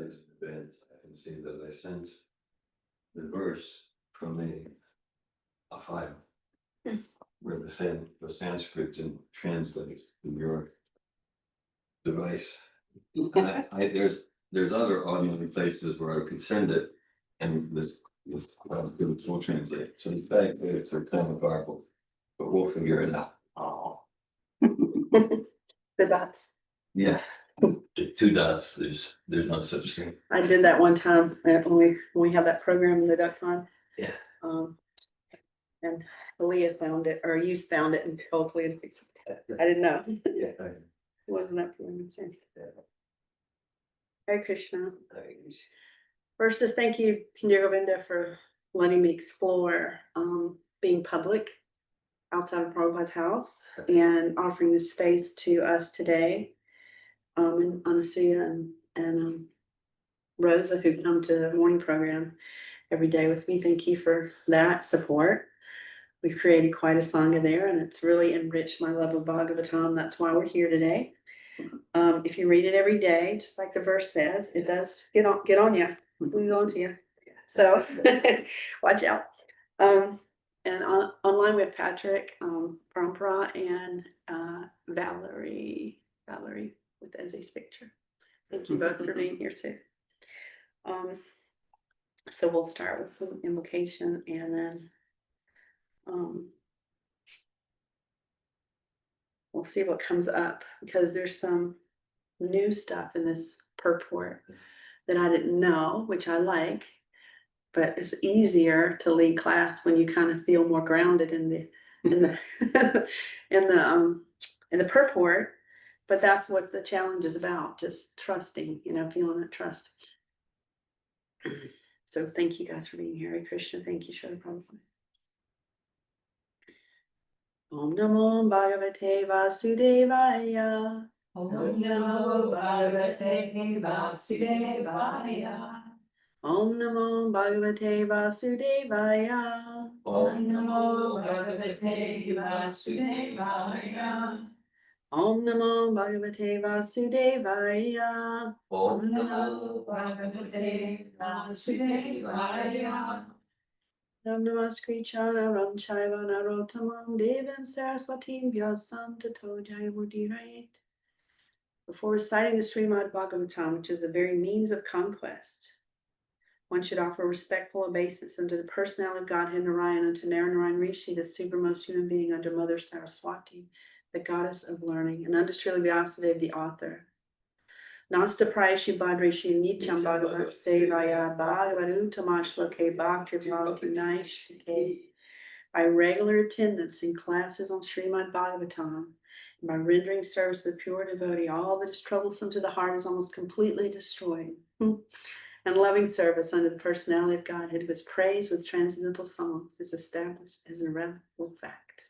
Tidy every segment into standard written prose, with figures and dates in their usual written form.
guys in advance, I can see that I sent the verse from a file. Where the Sanskrit didn't translate to your device. And there's other audio places where I could send it, and this will translate. So the fact that it's a kind of garbled, but we'll figure it out. Oh. The dots. Yeah, two dots. There's no such thing. I did that one time when we had that program in the duck pond. Yeah. And Leah found it, or you found it, and told Leah to fix it. I didn't know. Yeah. It wasn't up for me to say. Hare Krishna. First, just thank you, dear Govinda, for letting me explore being public outside of Prabhupada's house and offering this space to us today. And Anasuya and Rosa, who come to the morning program every day with me. Thank you for that support. We've created quite a sangha there, and it's really enriched my love of Bhagavatam. That's why we're here today. If you read it every day, just like the verse says, it does get on you, lose on to you. So watch out. And online we have Patrick, Parampara, and Valerie with Ezzy's picture. Thank you both for being here too. So we'll start with some invocation, and then we'll see what comes up, because there's some new stuff in this purport that I didn't know, which I like, but it's easier to lead class when you kind of feel more grounded in the in the purport. But that's what the challenge is about, just trusting, feeling that trust. So thank you guys for being here. Hare Krishna. Thank you, Srila Prabhupada. Om Namo Bhagavate Vasudevaya. Om Namo Bhagavate Vasudevaya. Om Namo Bhagavate Vasudevaya. Om Namo Bhagavate Vasudevaya. Om Namo Bhagavate Vasudevaya. Om Namo Bhagavate Vasudevaya. Nam Namaskri Chana Ram Chaiva Narottamam Devim Saraswatim Vyasam Tato Jayamudiraet. Before reciting the Srimad Bhagavatam, which is the very means of conquest, one should offer respectful obeisance unto the personality of Godhead Narayan, unto Narayan Rishi, the supermost human being, under Mother Saraswati, the goddess of learning, and unto Srila Vyasadeva, the author. Nasta Prayashi Badrishi Nityam Bhagavat Sevaya Bhagavarutamashloke Bhakti Bhakti Naishike. By regular attendance in classes on Srimad Bhagavatam, and by rendering service to the pure devotee, all that is troublesome to the heart is almost completely destroyed. And loving service under the personality of Godhead, who is praised with transcendental songs, is established as an irrevocable fact.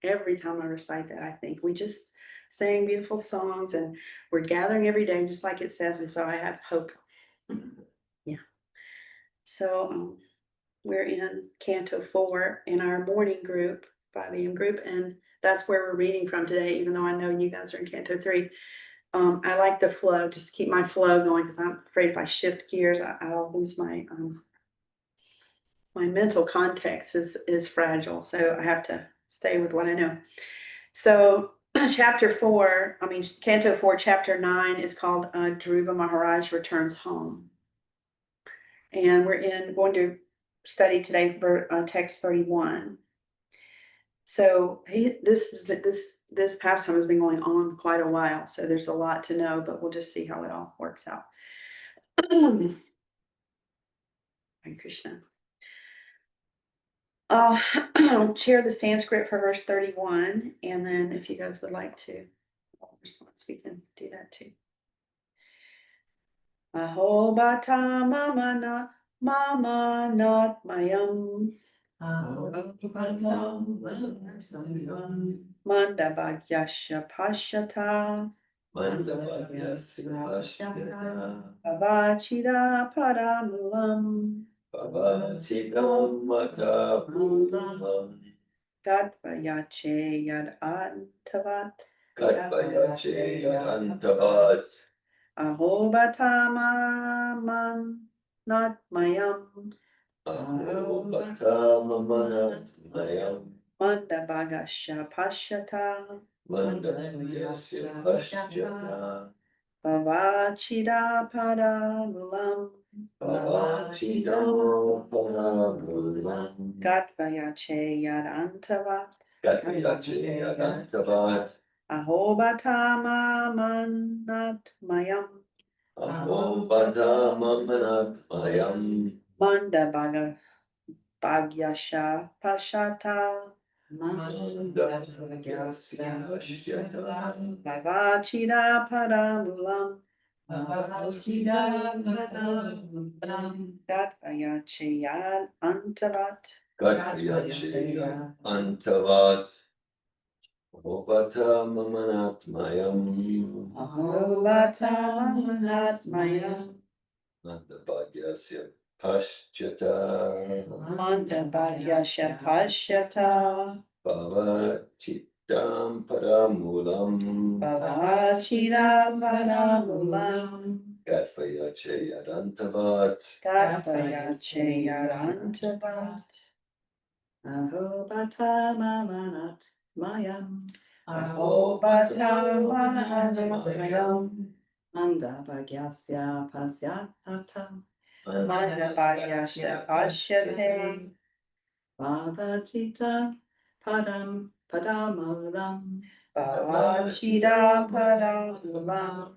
Every time I recite that, I think we just sang beautiful songs, and we're gathering every day, just like it says, and so I have hope. Yeah. So we're in Canto 4 in our morning group, 5 a.m. group, and that's where we're reading from today, even though I know you guys are in Canto 3. I like the flow, just keep my flow going, because I'm afraid if I shift gears, I'll lose my my mental context is fragile, so I have to stay with what I know. So Canto 4, chapter 9 is called Dhruva Maharaj Returns Home. And we're going to study today for text 31. So this pastime has been going on quite a while, so there's a lot to know, but we'll just see how it all works out. Hare Krishna. I'll share the Sanskrit for verse 31, and then if you guys would like to response, we can do that too. Aho bata mama not mayam. Manda bhagyasya pashyata. Avachira paramulam. Gadvayache yad antavat. Ahobatamaman not mayam. Ahobatamamanatmayam. Manda bagasha pashyata. Mandayasya pasyata. Bhavachida paramulam. Bhavachidam paramulam. Gatvayache yadantavat. Gatyache yadantavat. Ahobatamaman not mayam. Ahobatamamanatmayam. Manda bagyasha pashata. Mandayasya pasyata. Bhavachida paramulam. Gatvayache yadantavat. Gatyache antavat. Ahobatamamanatmayam. Ahobatamamanatmayam. Mandabhagyasya pasyata. Manda bagyasha pashyata. Bhavachitam paramulam. Bhavachida paramulam. Gatvayache yadantavat. Gatvayache yadantavat. Ahobatamamanat mayam. Ahobatamamanatmayam. Manda bhagyasya pasyata. Manda bhagyasya pashyate. Bhavachita padamulam. Bhavachida padamulam.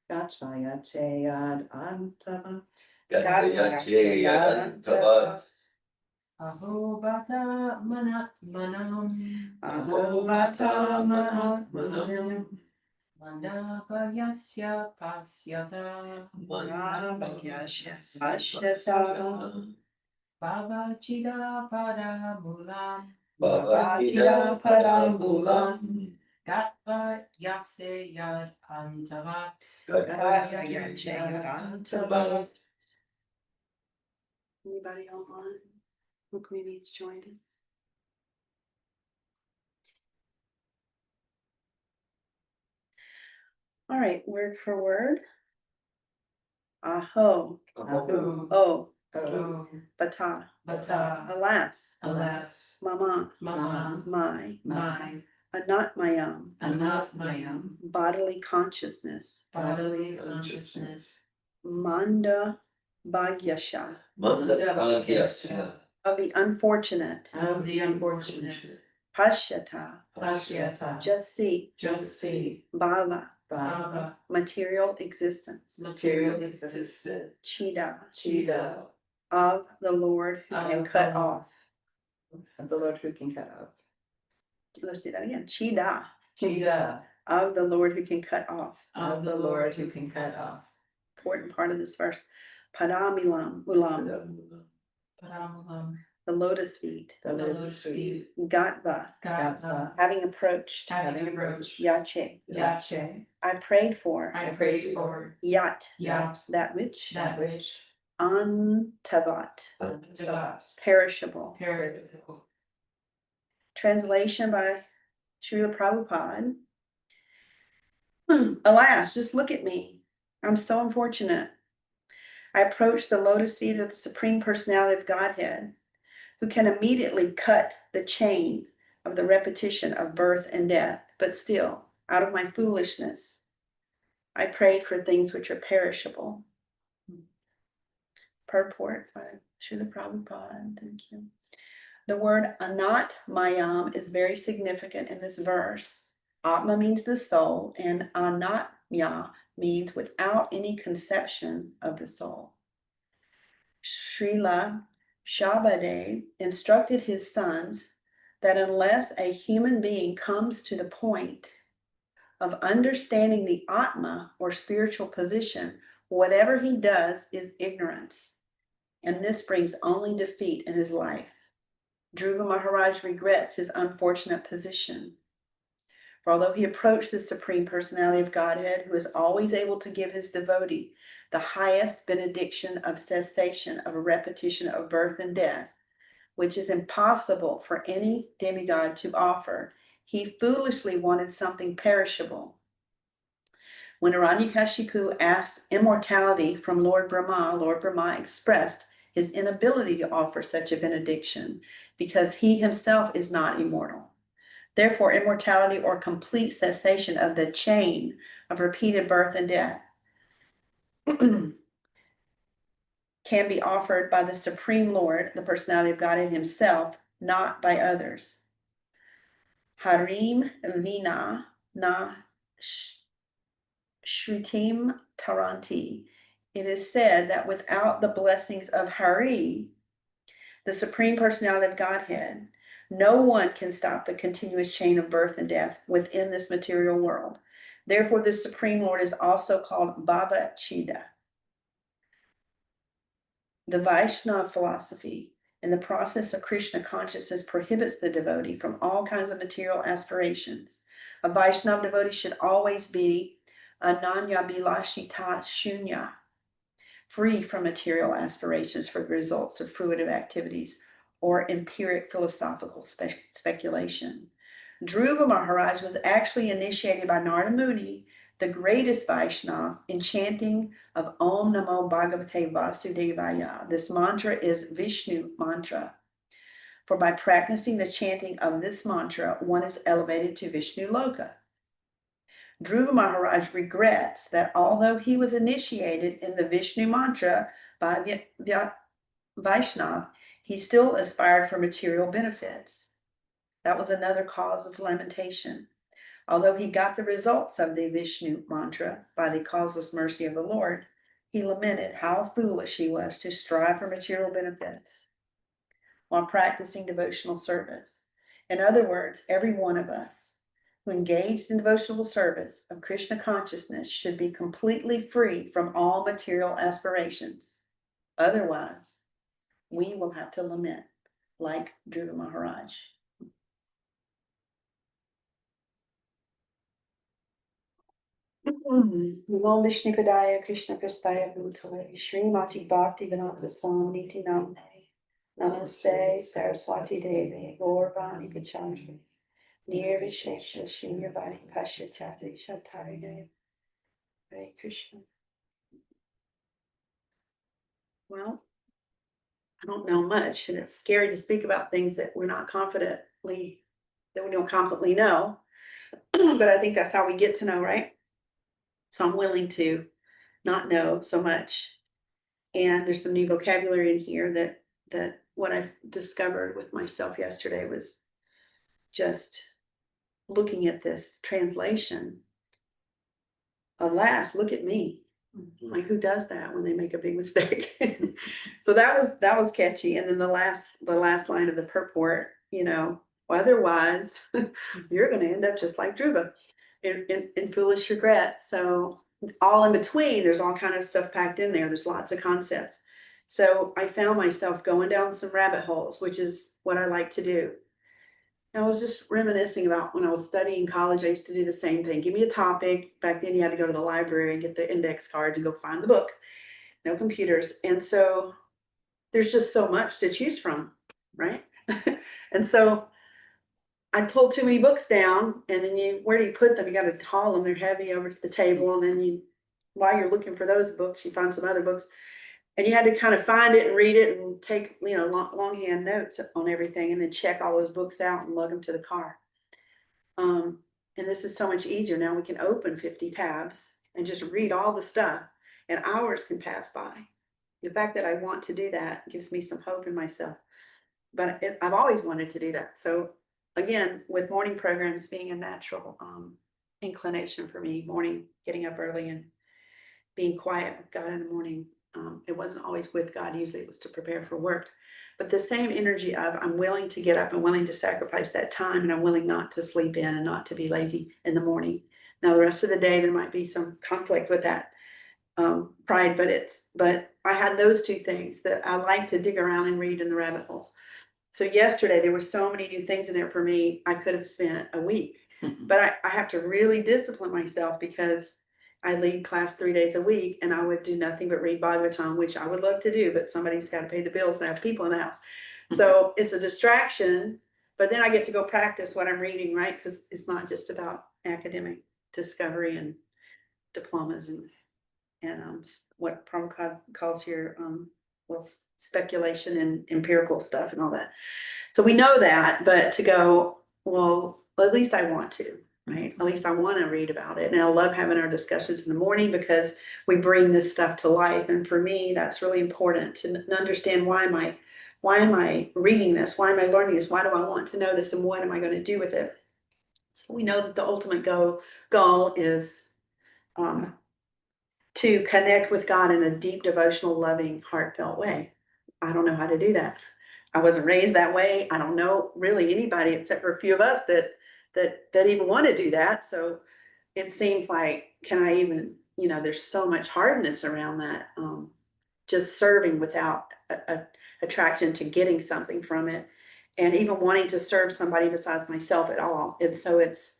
Gatvayache yadantavat. Gatvayache yadantavat. Ahobatamamanam. Ahobatamamanam. Mandapayasya pasyata. Bhagyasya pashyata. Bhavachida paramulam. Bhavachida paramulam. Gatva yase yad antavat. Gatvayache yadantavat. Anybody online who needs joined us? All right, word for word. Aho. Aho. Oh. Oh. Bata. Bata. Alas. Alas. Mama. Mama. My. My. Anatmayam. Anatmayam. Bodily consciousness. Bodily consciousness. Manda Bhagyasha. Mandabhagyasya. Of the unfortunate. Of the unfortunate. Pashyata. Pashyata. Just see. Just see. Bhava. Bhava. Material existence. Material existence. Chida. Chida. Of the Lord who can cut off. Of the Lord who can cut off. Let's do that again. Chida. Chida. Of the Lord who can cut off. Of the Lord who can cut off. Important part of this verse. Padamilam. Ulam. Paramulam. The lotus feet. The lotus feet. Gatva. Gatva. Having approached. Having approached. Yache. Yache. I prayed for. I prayed for. Yat. Yat. That which. That which. Antavat. Antavat. Perishable. Perishable. Translation by Srila Prabhupada. Alas, just look at me. I'm so unfortunate. I approached the lotus feet of the Supreme Personality of Godhead, who can immediately cut the chain of the repetition of birth and death. But still, out of my foolishness, I prayed for things which are perishable. Purport by Srila Prabhupada. Thank you. The word anat mayam is very significant in this verse. Atma means the soul, and anatmya means without any conception of the soul. Srila Shabade instructed his sons that unless a human being comes to the point of understanding the Atma or spiritual position, whatever he does is ignorance, and this brings only defeat in his life. Dhruva Maharaj regrets his unfortunate position. For although he approached the Supreme Personality of Godhead, who is always able to give his devotee the highest benediction of cessation of a repetition of birth and death, which is impossible for any demigod to offer, he foolishly wanted something perishable. When Hiranyakashipu asked immortality from Lord Brahma expressed his inability to offer such a benediction because he himself is not immortal. Therefore, immortality or complete cessation of the chain of repeated birth and death can be offered by the Supreme Lord, the personality of Godhead himself, not by others. Harim vina na shrutim taranti. It is said that without the blessings of Hari, the Supreme Personality of Godhead, no one can stop the continuous chain of birth and death within this material world. Therefore, the Supreme Lord is also called Bhava Chida. The Vaishnava philosophy in the process of Krishna consciousness prohibits the devotee from all kinds of material aspirations. A Vaishnava devotee should always be Ananya Bilashita Shunya, free from material aspirations for the results of fruitive activities or empiric philosophical speculation. Dhruva Maharaj was actually initiated by Narada Muni, the greatest Vaishnava, in chanting of Om Namo Bhagavate Vasudevaya. This mantra is Vishnu mantra. For by practicing the chanting of this mantra, one is elevated to Vishnu Loka. Dhruva Maharaj regrets that although he was initiated in the Vishnu mantra by Vaishnava, he still aspired for material benefits. That was another cause of lamentation. Although he got the results of the Vishnu mantra by the causeless mercy of the Lord, he lamented how foolish he was to strive for material benefits while practicing devotional service. In other words, every one of us who engaged in devotional service of Krishna consciousness should be completely free from all material aspirations. Otherwise, we will have to lament like Dhruva Maharaj. Om Vishnu Padaya Krishna Prastaya Bhutale Srimati Bhakti Vinata Swami Niti Namne Namaste Saraswati Devi Gaurvani Gachandri Nirvishesha Shinyavadi Pashyachati Shatari Dev. Hare Krishna. Well, I don't know much, and it's scary to speak about things that we don't confidently know. But I think that's how we get to know, right? So I'm willing to not know so much. And there's some new vocabulary in here that what I've discovered with myself yesterday was just looking at this translation. Alas, look at me. Like, who does that when they make a big mistake? So that was catchy. And then the last line of the purport, otherwise you're going to end up just like Dhruva in foolish regret. So all in between, there's all kind of stuff packed in there. There's lots of concepts. So I found myself going down some rabbit holes, which is what I like to do. I was just reminiscing about when I was studying college. I used to do the same thing. Give me a topic. Back then you had to go to the library and get the index cards and go find the book. No computers. And so there's just so much to choose from, right? And so I pulled too many books down, and then where do you put them? You got to haul them. They're heavy over to the table. And then while you're looking for those books, you find some other books. And you had to kind of find it and read it and take, longhand notes on everything, and then check all those books out and lug them to the car. And this is so much easier. Now we can open 50 tabs and just read all the stuff, and hours can pass by. The fact that I want to do that gives me some hope in myself. But I've always wanted to do that. So again, with morning programs being a natural inclination for me, getting up early and being quiet with God in the morning. It wasn't always with God. Usually it was to prepare for work. But the same energy of I'm willing to get up and willing to sacrifice that time, and I'm willing not to sleep in and not to be lazy in the morning. Now the rest of the day there might be some conflict with that pride, but I had those two things that I like to dig around and read in the rabbit holes. So yesterday there were so many new things in there for me. I could have spent a week, but I have to really discipline myself because I lead class 3 days a week, and I would do nothing but read Bhagavatam, which I would love to do, but somebody's got to pay the bills and have people in the house. So it's a distraction, but then I get to go practice what I'm reading, right? Because it's not just about academic discovery and diplomas and what Prabhupada calls here, well, speculation and empirical stuff and all that. So we know that, but to go, well, at least I want to, right? At least I want to read about it. And I love having our discussions in the morning because we bring this stuff to life. And for me, that's really important to understand why am I reading this? Why am I learning this? Why do I want to know this? And what am I going to do with it? So we know that the ultimate goal is to connect with God in a deep, devotional, loving, heartfelt way. I don't know how to do that. I wasn't raised that way. I don't know really anybody except for a few of us that even want to do that. So it seems like, can I even, there's so much hardness around that. Just serving without a attraction to getting something from it, and even wanting to serve somebody besides myself at all. And so it's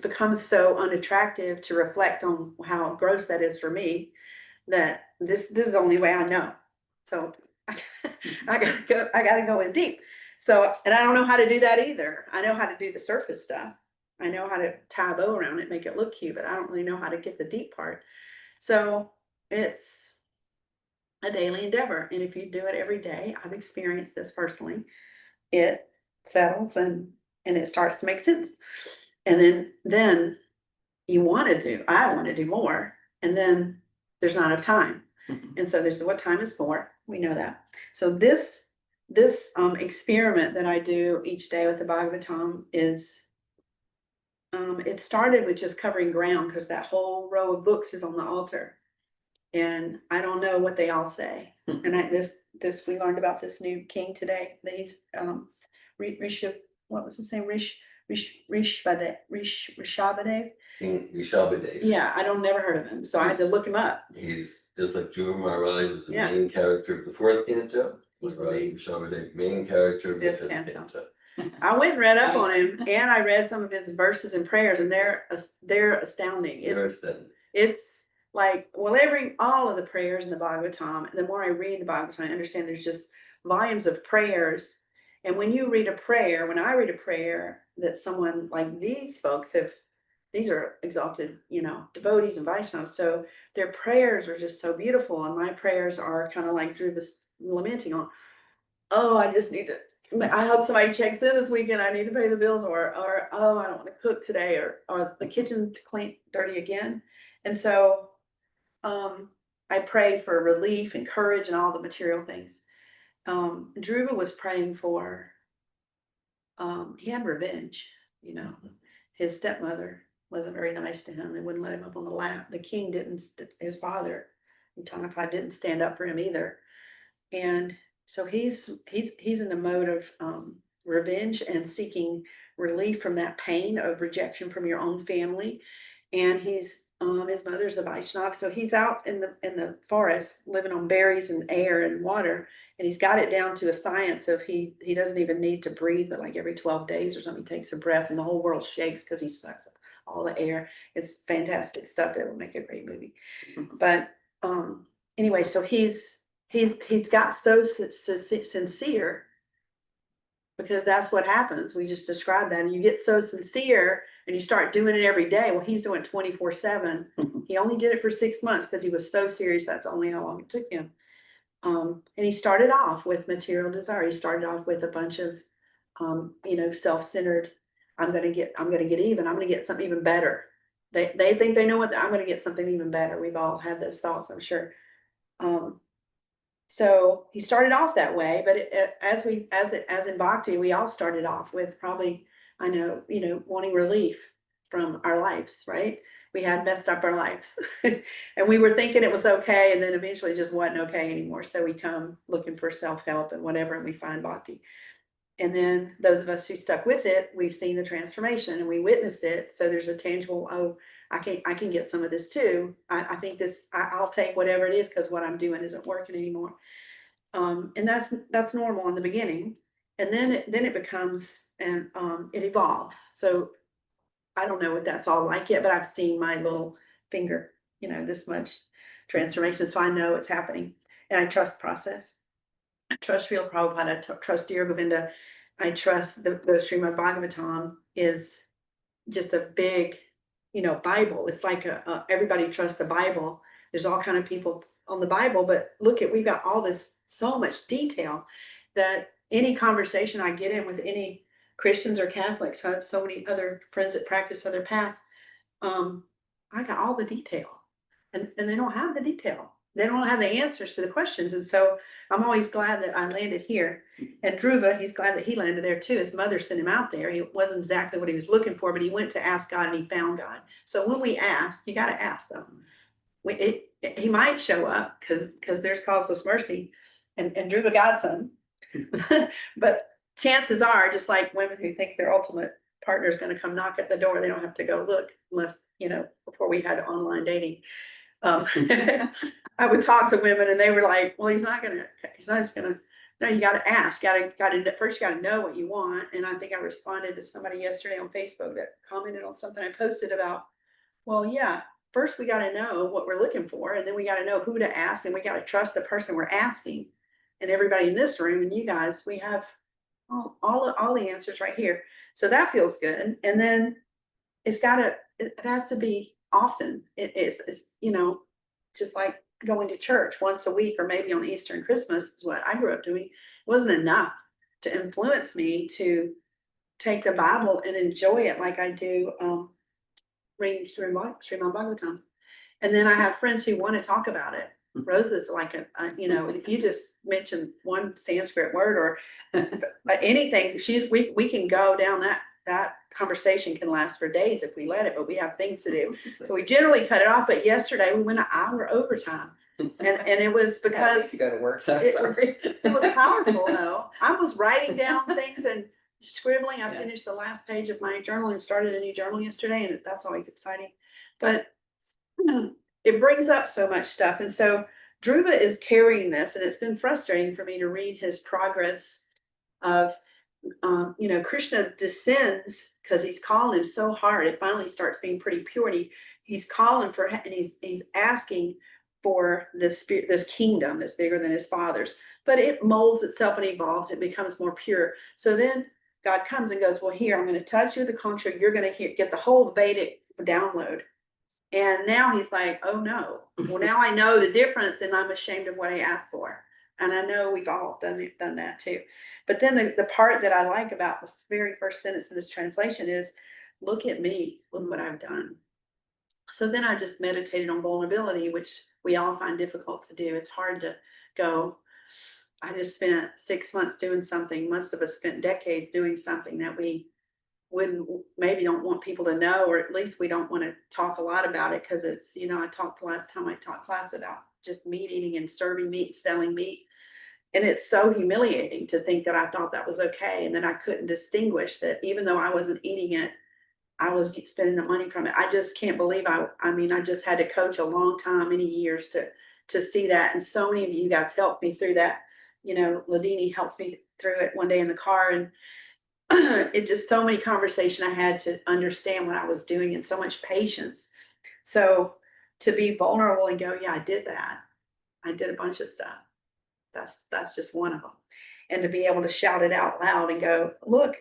become so unattractive to reflect on how gross that is for me, that this is the only way I know. So I gotta go in deep. So, and I don't know how to do that either. I know how to do the surface stuff. I know how to tie a bow around it, make it look cute, but I don't really know how to get the deep part. So it's a daily endeavor. And if you do it every day, I've experienced this personally, it settles and it starts to make sense. And then I want to do more. And then there's not enough time. And so this is what time is for. We know that. So this experiment that I do each day with the Bhagavatam is, it started with just covering ground because that whole row of books is on the altar. And I don't know what they all say. And we learned about this new king today that he's what was his name? Rishabhadev. King Rishabhadev. Yeah, I don't never heard of him, so I had to look him up. He's just like Dhruva Maharaj is the Yeah. main character of the fourth canto. He's the Maharaj main- Rishabhadev, main character of the Fifth fifth canto. canto. I went and read up on him, and I read some of his verses and prayers, and they're astounding. It's like, well, all of the prayers in the Bhagavatam, the more I read the Bhagavatam, I understand there's just volumes of prayers. And when I read a prayer that someone like these folks these are exalted, devotees and Vaishnavas. So their prayers are just so beautiful. And my prayers are kind of like Dhruva's lamenting on, oh, I hope somebody checks in this weekend. I need to pay the bills, or oh, I don't want to cook today, or the kitchen's clean dirty again. And so I pray for relief and courage and all the material things. Dhruva was praying for, he had revenge, his stepmother wasn't very nice to him and wouldn't let him up on the lap. The king his father, Uttanapad, didn't stand up for him either. And so he's in the mode of revenge and seeking relief from that pain of rejection from your own family. And his mother's a Vaishnava, so he's out in the forest living on berries and air and water, and he's got it down to a science of he doesn't even need to breathe, but like every 12 days or something, he takes a breath and the whole world shakes because he sucks up all the air. It's fantastic stuff. It will make a great movie. But anyway, so he's got so sincere, because that's what happens. We just described that, and you get so sincere and you start doing it every day. Well, he's doing 24/7. He only did it for 6 months because he was so serious. That's only how long it took him. And he started off with material desire. He started off with a bunch of self-centered, I'm gonna get even, I'm gonna get something even better. They think they know what I'm gonna get something even better. We've all had those thoughts, I'm sure. So he started off that way, but as in bhakti, we all started off with probably, wanting relief from our lives, right? We had messed up our lives and we were thinking it was okay. And then eventually it just wasn't okay anymore. So we come looking for self-help and whatever, and we find bhakti. And then those of us who stuck with it, we've seen the transformation and we witnessed it. So there's a tangible, oh, I can get some of this too. I think I'll take whatever it is because what I'm doing isn't working anymore. And that's normal in the beginning. And then it becomes, and it evolves. So I don't know what that's all like yet, but I've seen my little finger, this much transformation. So I know it's happening, and I trust the process. I trust Srila Prabhupada, I trust Dear Govinda. I trust the Srimad Bhagavatam is just a big Bible. It's like everybody trusts the Bible. There's all kind of people on the Bible, but look at, we've got all this, so much detail that any conversation I get in with any Christians or Catholics, I have so many other friends that practice other paths, I got all the detail, and they don't have the detail. They don't have the answers to the questions. And so I'm always glad that I landed here. And Dhruva, he's glad that he landed there too. His mother sent him out there. He wasn't exactly what he was looking for, but he went to ask God and he found God. So when we ask, you got to ask them. He might show up because there's causeless mercy, and Dhruva got some. But chances are, just like women who think their ultimate partner is going to come knock at the door, they don't have to go look unless, before we had online dating. I would talk to women and they were like, well, he's not just gonna, no, you gotta ask, first you gotta know what you want. And I think I responded to somebody yesterday on Facebook that commented on something I posted about, well, yeah, first we gotta know what we're looking for, and then we gotta know who to ask, and we gotta trust the person we're asking. And everybody in this room and you guys, we have all the answers right here. So that feels good. And then it has to be often. It's just like going to church once a week, or maybe on Easter and Christmas is what I grew up doing. It wasn't enough to influence me to take the Bible and enjoy it like I do reading Srimad Bhagavatam. And then I have friends who want to talk about it. Rosa's like if you just mention one Sanskrit word or anything, we can go down that conversation can last for days if we let it, but we have things to do. So we generally cut it off. But yesterday we went an hour overtime. And it was because to go to work, so sorry. It was powerful though. I was writing down things and scribbling. I Yeah. finished the last page of my journal and started a new journal yesterday, and that's always exciting. But it brings up so much stuff. And so Dhruva is carrying this, and it's been frustrating for me to read his progress of Krishna descends because he's calling him so hard. It finally starts being pretty pure, and he's calling for, and he's asking for this spirit, this kingdom that's bigger than his father's, but it molds itself and evolves. It becomes more pure. So then God comes and goes, well, here, I'm going to touch you with the conch. You're going to get the whole Vedic download. And now he's like, oh no, well, now I know the difference, and I'm ashamed of what I asked for. And I know we've all done that too. But then the part that I like about the very first sentence in this translation is, look at me, look what I've done. So then I just meditated on vulnerability, which we all find difficult to do. It's hard to go, I just spent 6 months doing something. Most of us spent decades doing something that we maybe don't want people to know, or at least we don't want to talk a lot about it, because it's, I talked the last time I taught class about just meat eating and serving meat, selling meat. And it's so humiliating to think that I thought that was okay, and then I couldn't distinguish that even though I wasn't eating it, I was spending the money from it. I just can't believe I just had to coach a long time, many years to see that. And so many of you guys helped me through that. Ladini helped me through it one day in the car, and it just so many conversation I had to understand what I was doing, and so much patience. So to be vulnerable and go, yeah, I did that. I did a bunch of stuff. That's just one of them. And to be able to shout it out loud and go, look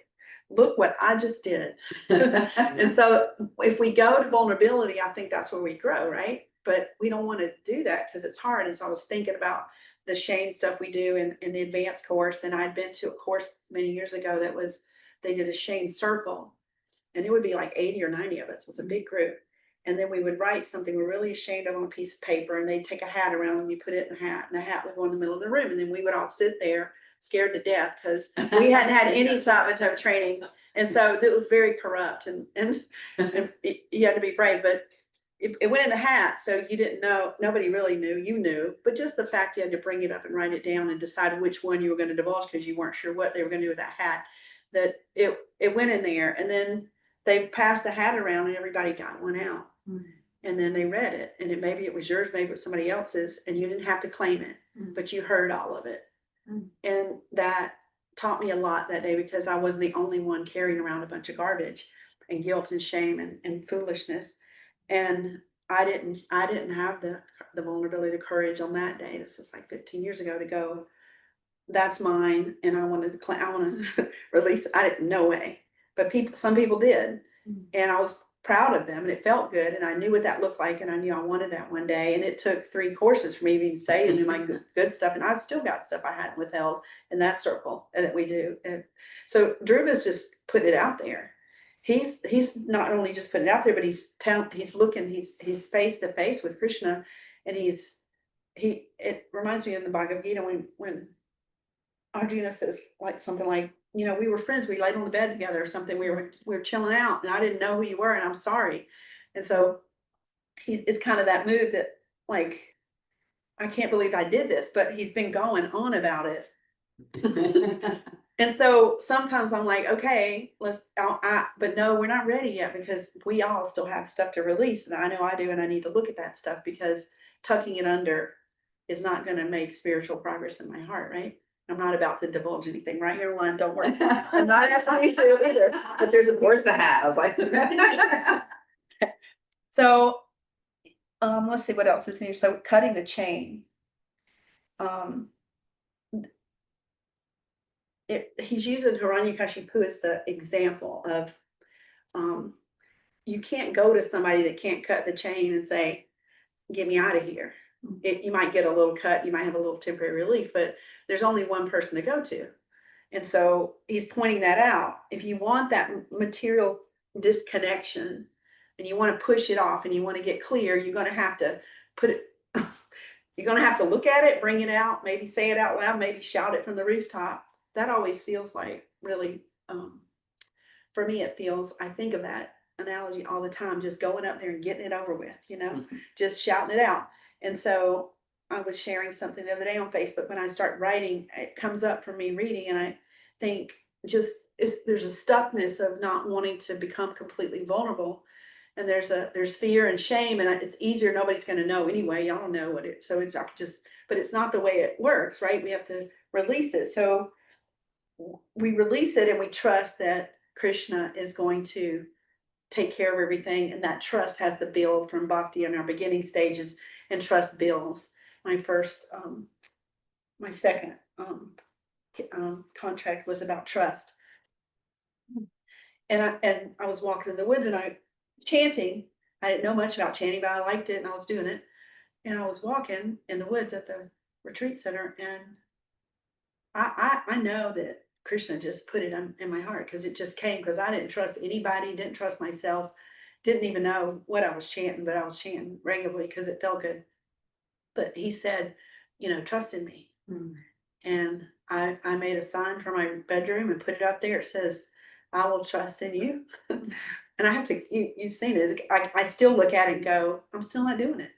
what I just did. And so if we go to vulnerability, I think that's where we grow, right? But we don't want to do that because it's hard. And so I was thinking about the shame stuff we do in the advanced course. And I'd been to a course many years ago they did a shame circle, and it would be like 80 or 90 of us. It was a big group. And then we would write something we're really ashamed of on a piece of paper, and they'd take a hat around and you put it in the hat, and the hat would go in the middle of the room. And then we would all sit there scared to death because we hadn't had any sabotage training. And so it was very corrupt, and you had to be brave, but it went in the hat. So you didn't know, nobody really knew, you knew, but just the fact you had to bring it up and write it down and decide which one you were going to divulge because you weren't sure what they were going to do with that hat, that it went in there. And then they passed the hat around and everybody got one out. And then they read it, and maybe it was yours, maybe it was somebody else's, and you didn't have to claim it, but you heard all of it. And that taught me a lot that day, because I wasn't the only one carrying around a bunch of garbage and guilt and shame and foolishness. And I didn't have the vulnerability, the courage on that day. This was like 15 years ago, to go, that's mine, and I want to release it. I didn't, no way. But some people did. And I was proud of them and it felt good. And I knew what that looked like. And I knew I wanted that one day. And it took 3 courses for me to even say to do my good stuff. And I still got stuff I hadn't withheld in that circle that we do. And so Dhruva's just put it out there. He's not only just put it out there, but he's looking, he's face to face with Krishna. And it reminds me of the Bhagavad Gita when Arjuna says like something like, you know, we were friends, we laid on the bed together or something, we were chilling out and I didn't know who you were and I'm sorry. And so it's kind of that mood that like, I can't believe I did this, but he's been going on about it. And so sometimes I'm like, okay, but no, we're not ready yet because we all still have stuff to release. And I know I do, and I need to look at that stuff because tucking it under is not going to make spiritual progress in my heart, right? I'm not about to divulge anything right here, Lynn, don't worry. I'm not asking you to either, but there's a Where's the hat? I was like, so, let's see what else is in here. So cutting the chain. He's using Hiranyakashipu as the example of, you can't go to somebody that can't cut the chain and say, get me out of here. You might get a little cut, you might have a little temporary relief, but there's only one person to go to. And so he's pointing that out. If you want that material disconnection and you want to push it off and you want to get clear, you're going to have to put it, you're going to have to look at it, bring it out, maybe say it out loud, maybe shout it from the rooftop. That always feels like really, for me, it feels, I think of that analogy all the time, just going up there and getting it over with, you know, just shouting it out. And so I was sharing something the other day on Facebook. When I start writing, it comes up for me reading, and I think there's a stuckness of not wanting to become completely vulnerable. And there's fear and shame, and it's easier. Nobody's going to know anyway. Y'all don't know what it, so it's just, but it's not the way it works, right? We have to release it. So we release it and we trust that Krishna is going to take care of everything. And that trust has to build from bhakti in our beginning stages, and trust builds. My second contract was about trust. And I was walking in the woods and I chanting. I didn't know much about chanting, but I liked it and I was doing it. And I was walking in the woods at the retreat center, and I know that Krishna just put it in my heart because it just came, because I didn't trust anybody, didn't trust myself, didn't even know what I was chanting, but I was chanting regularly because it felt good. But he said, you know, trust in me. And I made a sign for my bedroom and put it up there. It says, I will trust in you. And I have to, you've seen it. I still look at it and go, I'm still not doing it.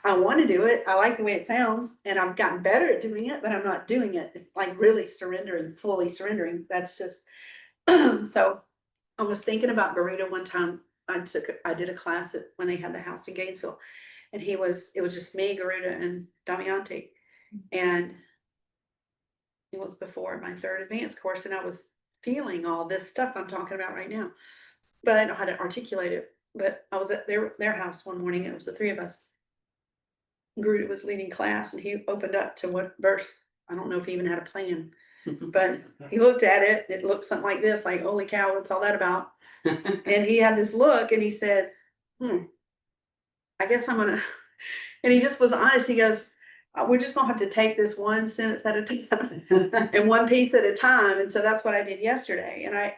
I want to do it. I like the way it sounds, and I've gotten better at doing it, but I'm not doing it. It's like really surrendering, fully surrendering. That's just, so I was thinking about Garuda one time. I did a class when they had the house in Gainesville, and it was just me, Garuda, and Damayanti. And it was before my 3rd advanced course, and I was feeling all this stuff I'm talking about right now, but I don't know how to articulate it. But I was at their house one morning, and it was the 3 of us. Garuda was leading class, and he opened up to what verse. I don't know if he even had a plan, but he looked at it. It looked something like this, like, holy cow, what's all that about? And he had this look, and he said, I guess I'm gonna, and he just was honest. He goes, we're just gonna have to take this one sentence at a time and one piece at a time. And so that's what I did yesterday. And I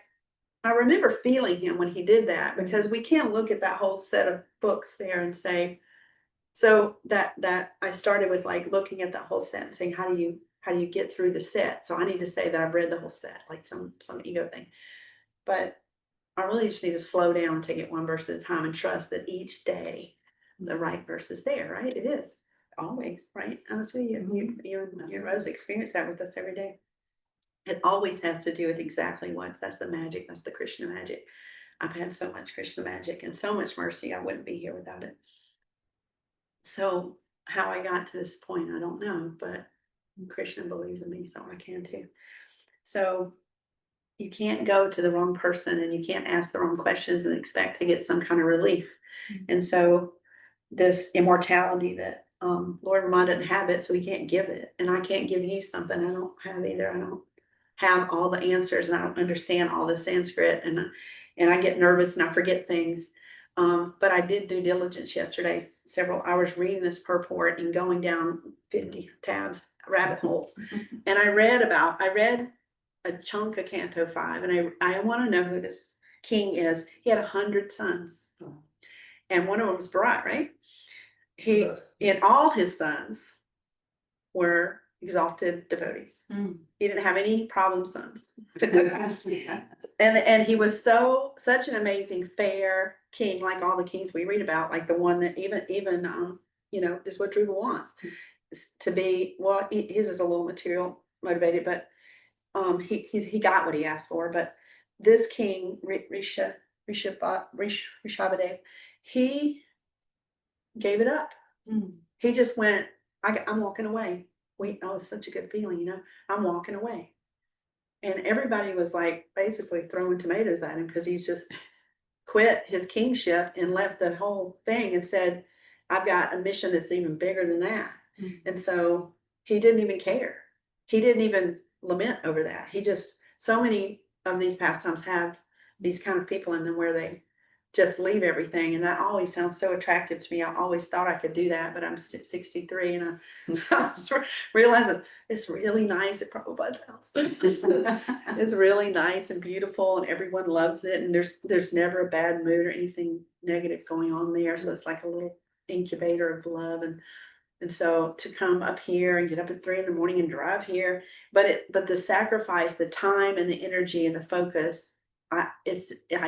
remember feeling him when he did that, because we can't look at that whole set of books there and say, so that I started with like looking at that whole set and saying, how do you get through the set? So I need to say that I've read the whole set, like some ego thing. But I really just need to slow down and take it one verse at a time and trust that each day the right verse is there, right? It is always, right? Honestly, you and Rose experience that with us every day. It always has to do with exactly that's the magic. That's the Krishna magic. I've had so much Krishna magic and so much mercy. I wouldn't be here without it. So how I got to this point, I don't know, but Krishna believes in me, so I can too. So you can't go to the wrong person, and you can't ask the wrong questions and expect to get some kind of relief. And so this immortality that Lord Ramon didn't have it, so he can't give it. And I can't give you something I don't have either. I don't have all the answers, and I don't understand all the Sanskrit, and and I get nervous and I forget things. But I did due diligence yesterday, several hours reading this purport and going down 50 tabs, rabbit holes. And I read a chunk of Canto 5, and I want to know who this king is. He had 100 sons, and one of them was Barat, right? And all his sons were exalted devotees. He didn't have any problem sons. And he was such an amazing, fair king, like all the kings we read about, like the one that even is what Druva wants to be. Well, his is a little material motivated, but he got what he asked for. But this king, Rishabhadev, he gave it up. He just went, I'm walking away. It's such a good feeling, I'm walking away. And everybody was like basically throwing tomatoes at him because he just quit his kingship and left the whole thing and said, I've got a mission that's even bigger than that. And so he didn't even care. He didn't even lament over that. So many of these pastimes have these kind of people in them where they just leave everything. And that always sounds so attractive to me. I always thought I could do that, but I'm 63 and I was realizing it's really nice at Prabhupada's house. It's really nice and beautiful and everyone loves it. And there's never a bad mood or anything negative going on there. So it's like a little incubator of love. And so to come up here and get up at 3 a.m. and drive here, but the sacrifice, the time and the energy and the focus, I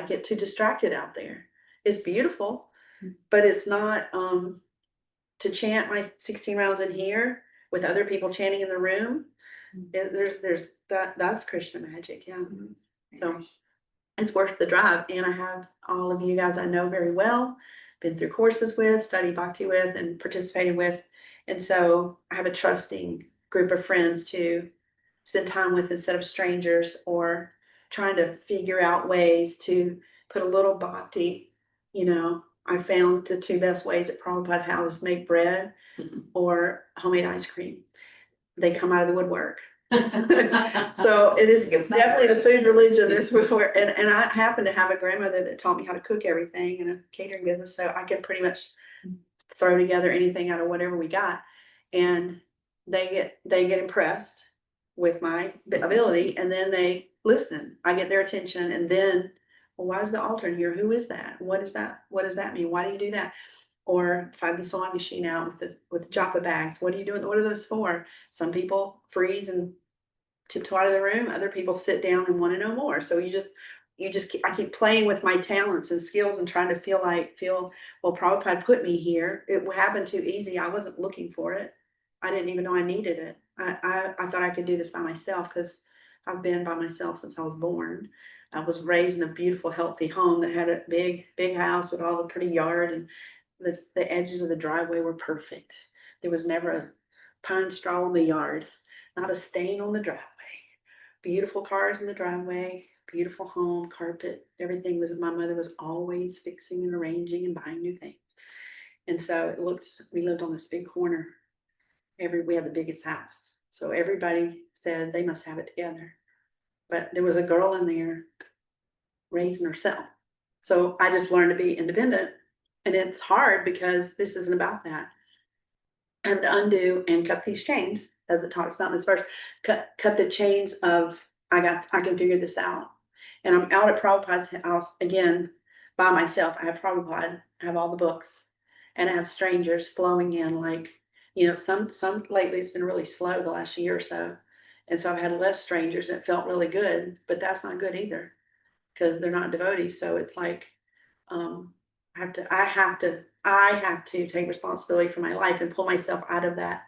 get too distracted out there. It's beautiful, but it's not to chant my 16 rounds in here with other people chanting in the room. That's Krishna magic, yeah. So it's worth the drive. And I have all of you guys I know very well, been through courses with, studied bhakti with, and participated with. And so I have a trusting group of friends to spend time with instead of strangers, or trying to figure out ways to put a little bhakti. I found the 2 best ways at Prabhupada House is make bread or homemade ice cream. They come out of the woodwork. So it's definitely the food religion. And I happen to have a grandmother that taught me how to cook everything in a catering business, so I can pretty much throw together anything out of whatever we got. And they get impressed with my ability, and then they listen. I get their attention, and then, well, why is the altar in here? Who is that? What is that? What does that mean? Why do you do that? Or find the sewing machine out with the joppa bags. What are you doing? What are those for? Some people freeze and tiptoe out of the room. Other people sit down and want to know more. So I keep playing with my talents and skills and trying to feel, well, Prabhupada put me here. It happened too easy. I wasn't looking for it. I didn't even know I needed it. I thought I could do this by myself because I've been by myself since I was born. I was raised in a beautiful, healthy home that had a big house with all the pretty yard, and the edges of the driveway were perfect. There was never a pine straw in the yard, not a stain on the driveway. Beautiful cars in the driveway, beautiful home, carpet, everything was, my mother was always fixing and arranging and buying new things. And so we lived on this big corner. We had the biggest house. So everybody said they must have it together. But there was a girl in there raising herself. So I just learned to be independent. And it's hard because this isn't about that. I have to undo and cut these chains, as it talks about in this verse. Cut the chains of, I can figure this out. And I'm out at Prabhupada's house again by myself. I have Prabhupada, I have all the books, and I have strangers flowing in, like, some lately it's been really slow the last year or so. And so I've had less strangers, and it felt really good, but that's not good either because they're not devotees. So it's like, I have to take responsibility for my life and pull myself out of that,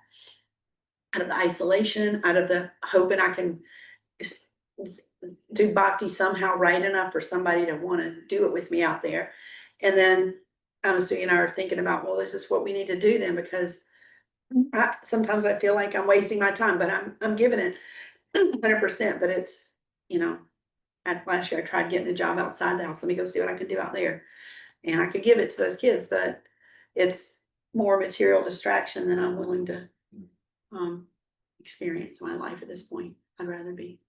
out of the isolation, out of the hoping I can do bhakti somehow right enough for somebody to want to do it with me out there. And then Suki and I are thinking about, well, this is what we need to do then, because sometimes I feel like I'm wasting my time, but I'm giving it 100%. But it's, last year I tried getting a job outside the house. Let me go see what I can do out there. And I could give it to those kids, but it's more material distraction than I'm willing to experience in my life at this point. I'd rather be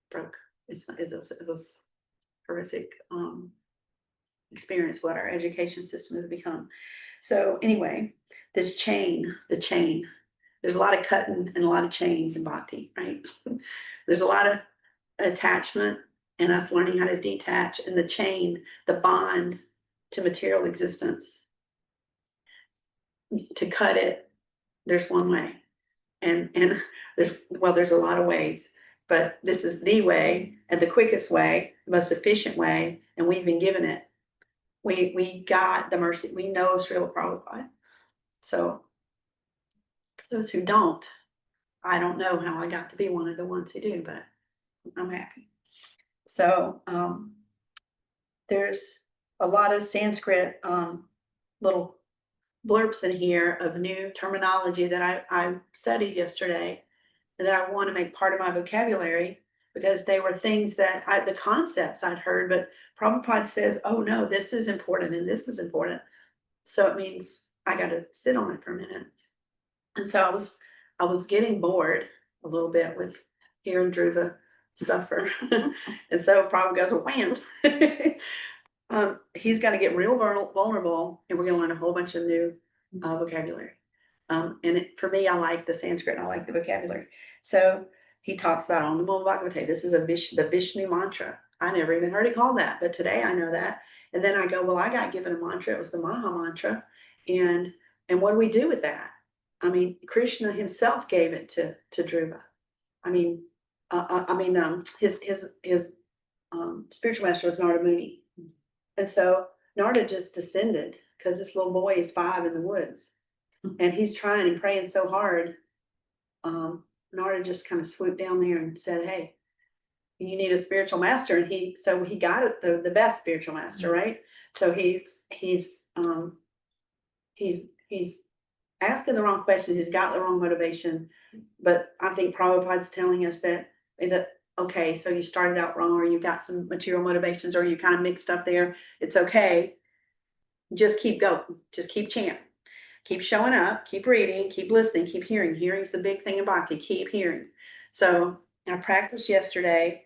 broke. It was horrific experience what our education system has become. So anyway, this chain, the chain, there's a lot of cutting and a lot of chains in bhakti, right? There's a lot of attachment and us learning how to detach, and the chain, the bond to material existence. To cut it, there's one way. And there's a lot of ways, but this is the way and the quickest way, the most efficient way, and we've been given it. We got the mercy. We know Srila Prabhupada. So for those who don't, I don't know how I got to be one of the ones who do, but I'm happy. So there's a lot of Sanskrit little blurbs in here of new terminology that I studied yesterday and that I want to make part of my vocabulary, because they were things that the concepts I'd heard, but Prabhupada says, oh no, this is important and this is important. So it means I got to sit on it for a minute. And so I was getting bored a little bit with hearing Dhruva suffer. And so Prabhupada goes, wham. He's got to get real vulnerable, and we're going to learn a whole bunch of new vocabulary. For me, I like the Sanskrit and I like the vocabulary. So he talks about Om Namo Bhagavate. This is the Vishnu mantra. I never even heard it called that, but today I know that. And then I go, well, I got given a mantra. It was the Maha mantra. And what do we do with that? I mean, Krishna himself gave it to Dhruva. His spiritual master was Narada Muni. And so Narada just descended because this little boy is 5 in the woods. And he's trying and praying so hard. Narada just kind of swooped down there and said, hey, you need a spiritual master. And he got it, the best spiritual master, right? So he's asking the wrong questions. He's got the wrong motivation. But I think Prabhupada's telling us that, okay, so you started out wrong, or you got some material motivations, or you kind of mixed up there. It's okay. Just keep going. Just keep chanting. Keep showing up, keep reading, keep listening, keep hearing. Hearing's the big thing in bhakti. Keep hearing. So I practiced yesterday.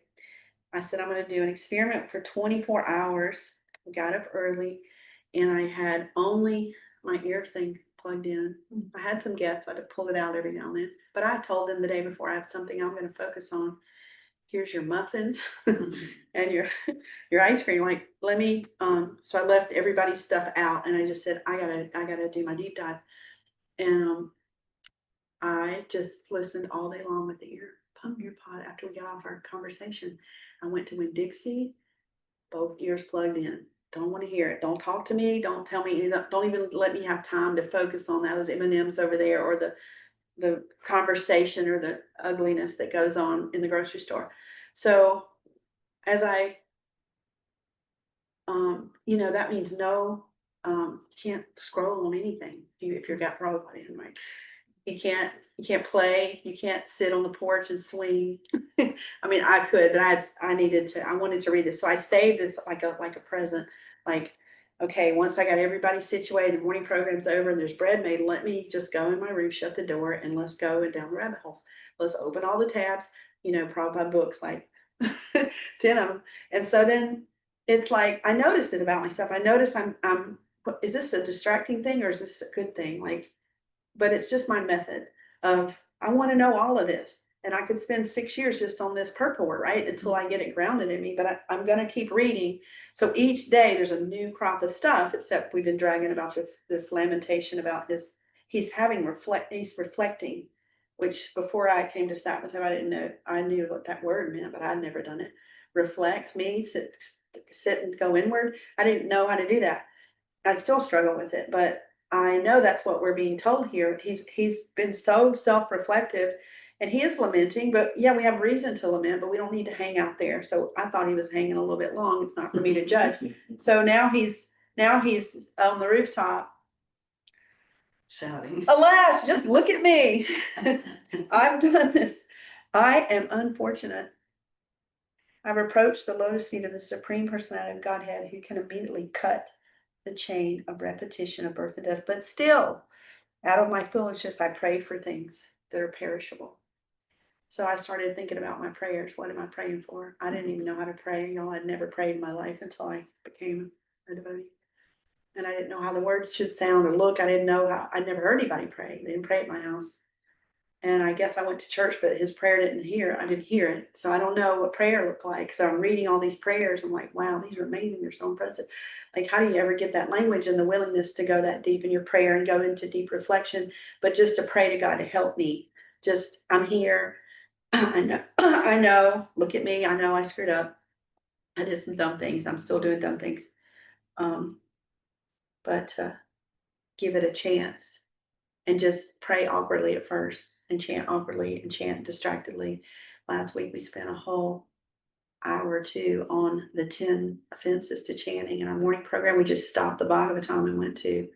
I said I'm going to do an experiment for 24 hours. I got up early and I had only my ear thing plugged in. I had some guests, so I had to pull it out every now and then. But I told them the day before, I have something I'm going to focus on. Here's your muffins and your ice cream. Like, let me, so I left everybody's stuff out and I just said, I gotta do my deep dive. And I just listened all day long with the ear pod after we got off our conversation. I went to Winn-Dixie, both ears plugged in. Don't want to hear it. Don't talk to me. Don't tell me, don't even let me have time to focus on those M&Ms over there, or the conversation or the ugliness that goes on in the grocery store. So as I, that means no, you can't scroll on anything if you've got Prabhupada in, right? You can't play, you can't sit on the porch and swing. I mean, I could, but I wanted to read this. So I saved this like a present, like, okay, once I got everybody situated, the morning program's over and there's bread made, let me just go in my room, shut the door, and let's go down the rabbit holes. Let's open all the tabs, Prabhupada books, like 10 of them. And so then it's like, I notice it about myself. I notice is this a distracting thing or is this a good thing? Like, but it's just my method of, I want to know all of this. And I could spend 6 years just on this purport, right? Until I get it grounded in me, but I'm going to keep reading. So each day there's a new crop of stuff, except we've been dragging about this lamentation about he's reflecting, which before I came to Sappatown, I didn't know, I knew what that word meant, but I'd never done it. Reflect, me, sit and go inward. I didn't know how to do that. I still struggle with it, but I know that's what we're being told here. He's been so self-reflective and he is lamenting, but yeah, we have reason to lament, but we don't need to hang out there. So I thought he was hanging a little bit long. It's not for me to judge. So now he's on the rooftop Shouting. Alas, just look at me. I've done this. I am unfortunate. I've approached the lotus feet of the Supreme Personality of Godhead, who can immediately cut the chain of repetition of birth and death. But still, out of my foolishness, I prayed for things that are perishable. So I started thinking about my prayers. What am I praying for? I didn't even know how to pray. You know, I'd never prayed in my life until I became a devotee. And I didn't know how the words should sound or look. I didn't know how, I'd never heard anybody pray. They didn't pray at my house. And I guess I went to church, but his prayer I didn't hear it. So I don't know what prayer looked like. So I'm reading all these prayers. I'm like, wow, these are amazing. They're so impressive. Like, how do you ever get that language and the willingness to go that deep in your prayer and go into deep reflection? But just to pray to God to help me. Just, I'm here. I know, look at me. I know I screwed up. I did some dumb things. I'm still doing dumb things. Um, but give it a chance and just pray awkwardly at first and chant awkwardly and chant distractedly. Last week we spent a whole hour or two on the 10 offenses to chanting in our morning program. We just stopped the Bhagavatam and went to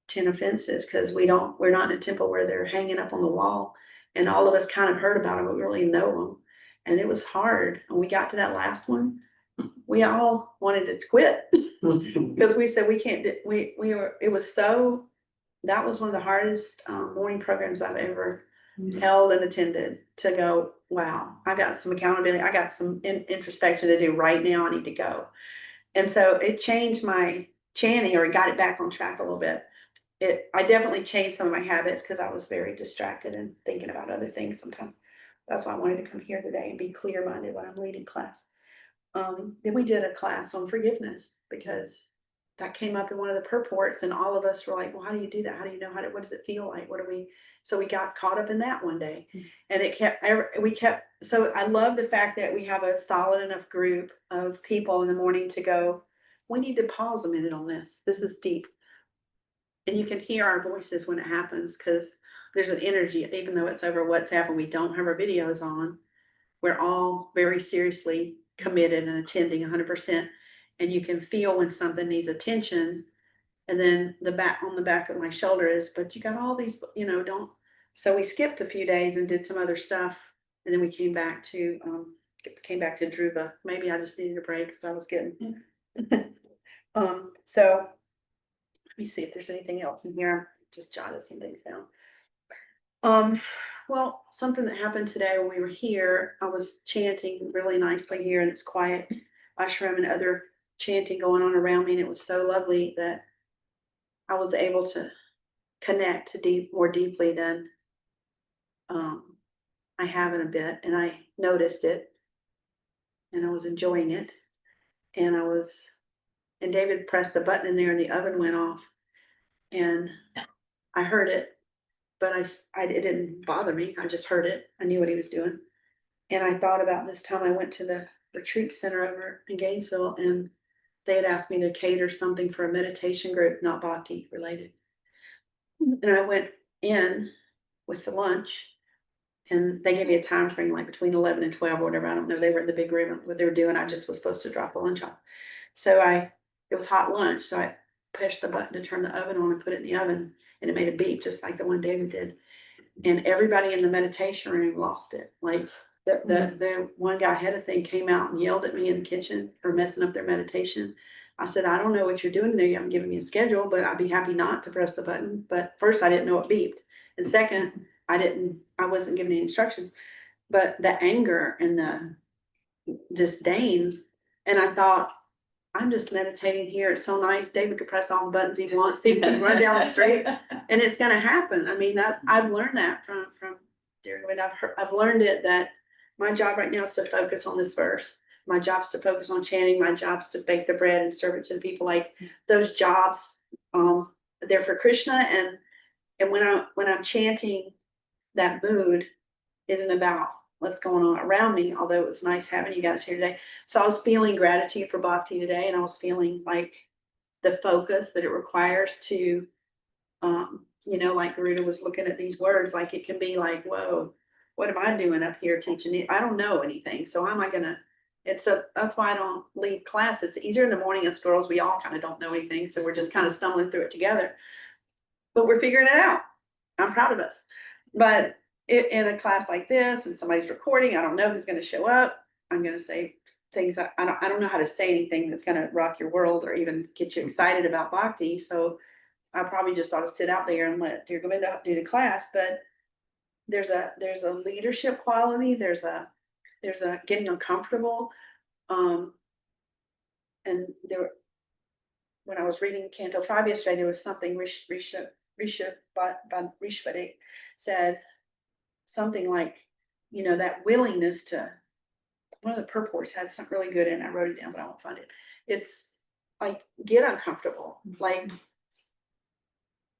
10 offenses because we're not in a temple where they're hanging up on the wall. And all of us kind of heard about them, but we really know them. And it was hard. And we got to that last one. We all wanted to quit because we said we can't do, we were, it was so, that was one of the hardest morning programs I've ever held and attended, to go, wow, I got some accountability. I got some introspection to do right now. I need to go. And so it changed my chanting, or it got it back on track a little bit. I definitely changed some of my habits because I was very distracted and thinking about other things sometimes. That's why I wanted to come here today and be clear-minded when I'm leading class. Then we did a class on forgiveness because that came up in one of the purports, and all of us were like, well, how do you do that? How do you know what does it feel like? So we got caught up in that one day, and so I love the fact that we have a solid enough group of people in the morning to go, we need to pause a minute on this. This is deep. And you can hear our voices when it happens because there's an energy, even though it's over WhatsApp and we don't have our videos on, we're all very seriously committed and attending 100%. And you can feel when something needs attention. And then on the back of my shoulder is, but you got all these, don't. So we skipped a few days and did some other stuff. And then we came back to Dhruva. Maybe I just needed a break because I was getting, so let me see if there's anything else in here. I just jotted some things down. Well, something that happened today when we were here, I was chanting really nicely here, and it's quiet ashram and other chanting going on around me, and it was so lovely that I was able to connect more deeply than I have in a bit, and I noticed it, and I was enjoying it, and David pressed the button in there, and the oven went off, and I heard it. But it didn't bother me. I just heard it. I knew what he was doing. And I thought about this time I went to the retreat center over in Gainesville, and they had asked me to cater something for a meditation group, not bhakti related. And I went in with the lunch, and they gave me a time frame like between 11 and 12 or whatever. I don't know. They were in the big room, what they were doing. I just was supposed to drop the lunch off. So it was hot lunch. So I pushed the button to turn the oven on and put it in the oven, and it made a beep just like the one David did. And everybody in the meditation room lost it. Like the one guy had a thing, came out and yelled at me in the kitchen for messing up their meditation. I said, I don't know what you're doing there. You haven't given me a schedule, but I'd be happy not to press the button. But first, I didn't know it beeped. And second, I wasn't given any instructions. But the anger and the disdain, and I thought, I'm just meditating here. It's so nice. David could press all the buttons he wants. People can run down the street, and it's going to happen. I mean, I've learned that from dear David. I've learned it that my job right now is to focus on this verse. My job's to focus on chanting. My job's to bake the bread and serve it to the people. Like those jobs, they're for Krishna. And when I'm chanting, that mood isn't about what's going on around me, although it was nice having you guys here today. So I was feeling gratitude for bhakti today, and I was feeling like the focus that it requires to, like Garuda was looking at these words, like it can be like, whoa, what am I doing up here teaching you? I don't know anything. So how am I gonna, that's why I don't lead class. It's easier in the morning as girls. We all kind of don't know anything. So we're just kind of stumbling through it together, but we're figuring it out. I'm proud of us. But in a class like this, and somebody's recording, I don't know who's going to show up. I'm going to say things I don't know how to say anything that's going to rock your world or even get you excited about bhakti. So I probably just ought to sit out there and let dear Govinda do the class. But there's a leadership quality, there's a getting uncomfortable. And there, when I was reading Canto 5 yesterday, there was something Rishpade said something like, you know, that willingness to, one of the purports had something really good in it. I wrote it down, but I won't find it. It's like, get uncomfortable, like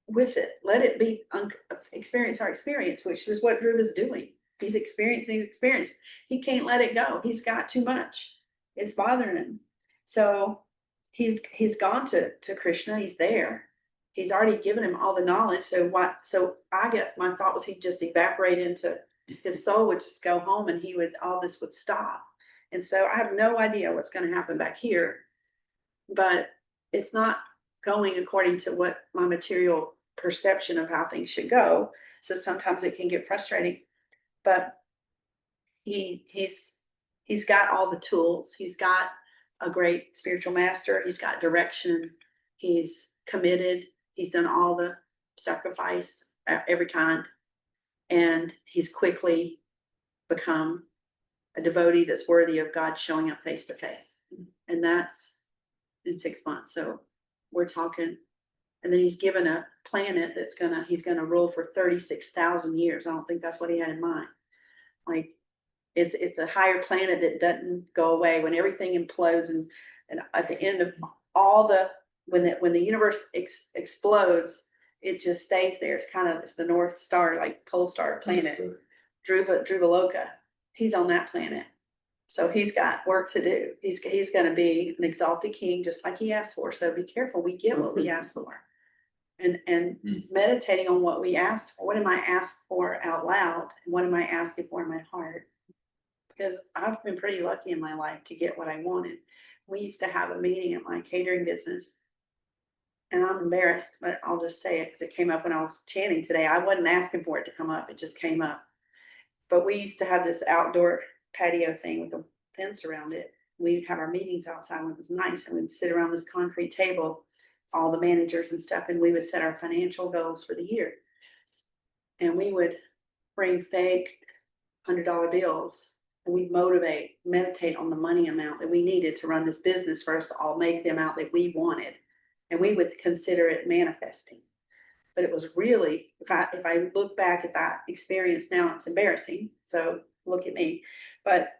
with it, let it be experience our experience, which is what Drew is doing. He's experienced, he can't let it go. He's got too much. It's bothering him. So he's gone to Krishna. He's there. He's already given him all the knowledge. So I guess my thought was he'd just evaporate into his soul would just go home and all this would stop. And so I have no idea what's going to happen back here, but it's not going according to what my material perception of how things should go. So sometimes it can get frustrating, but he's got all the tools. He's got a great spiritual master. He's got direction. He's committed. He's done all the sacrifice, every kind. And he's quickly become a devotee that's worthy of God showing up face to face. And that's in 6 months. So we're talking, and then he's given a planet he's gonna rule for 36,000 years. I don't think that's what he had in mind. Like, it's a higher planet that doesn't go away when everything implodes, and at the end of all when the universe explodes, it just stays there. It's the North Star, like pole star planet, Druvaloka. He's on that planet. So he's got work to do. He's going to be an exalted king, just like he asked for. So be careful. We get what we ask for, and meditating on what we asked for. What am I asked for out loud? And what am I asking for in my heart? Because I've been pretty lucky in my life to get what I wanted. We used to have a meeting at my catering business, and I'm embarrassed, but I'll just say it because it came up when I was chanting today. I wasn't asking for it to come up. It just came up. But we used to have this outdoor patio thing with a fence around it. We'd have our meetings outside when it was nice, and we'd sit around this concrete table, all the managers and stuff, and we would set our financial goals for the year. And we would bring fake $100 bills, and we'd meditate on the money amount that we needed to run this business for us to all make the amount that we wanted. And we would consider it manifesting. But it was really, if I look back at that experience now, it's embarrassing. So look at me. But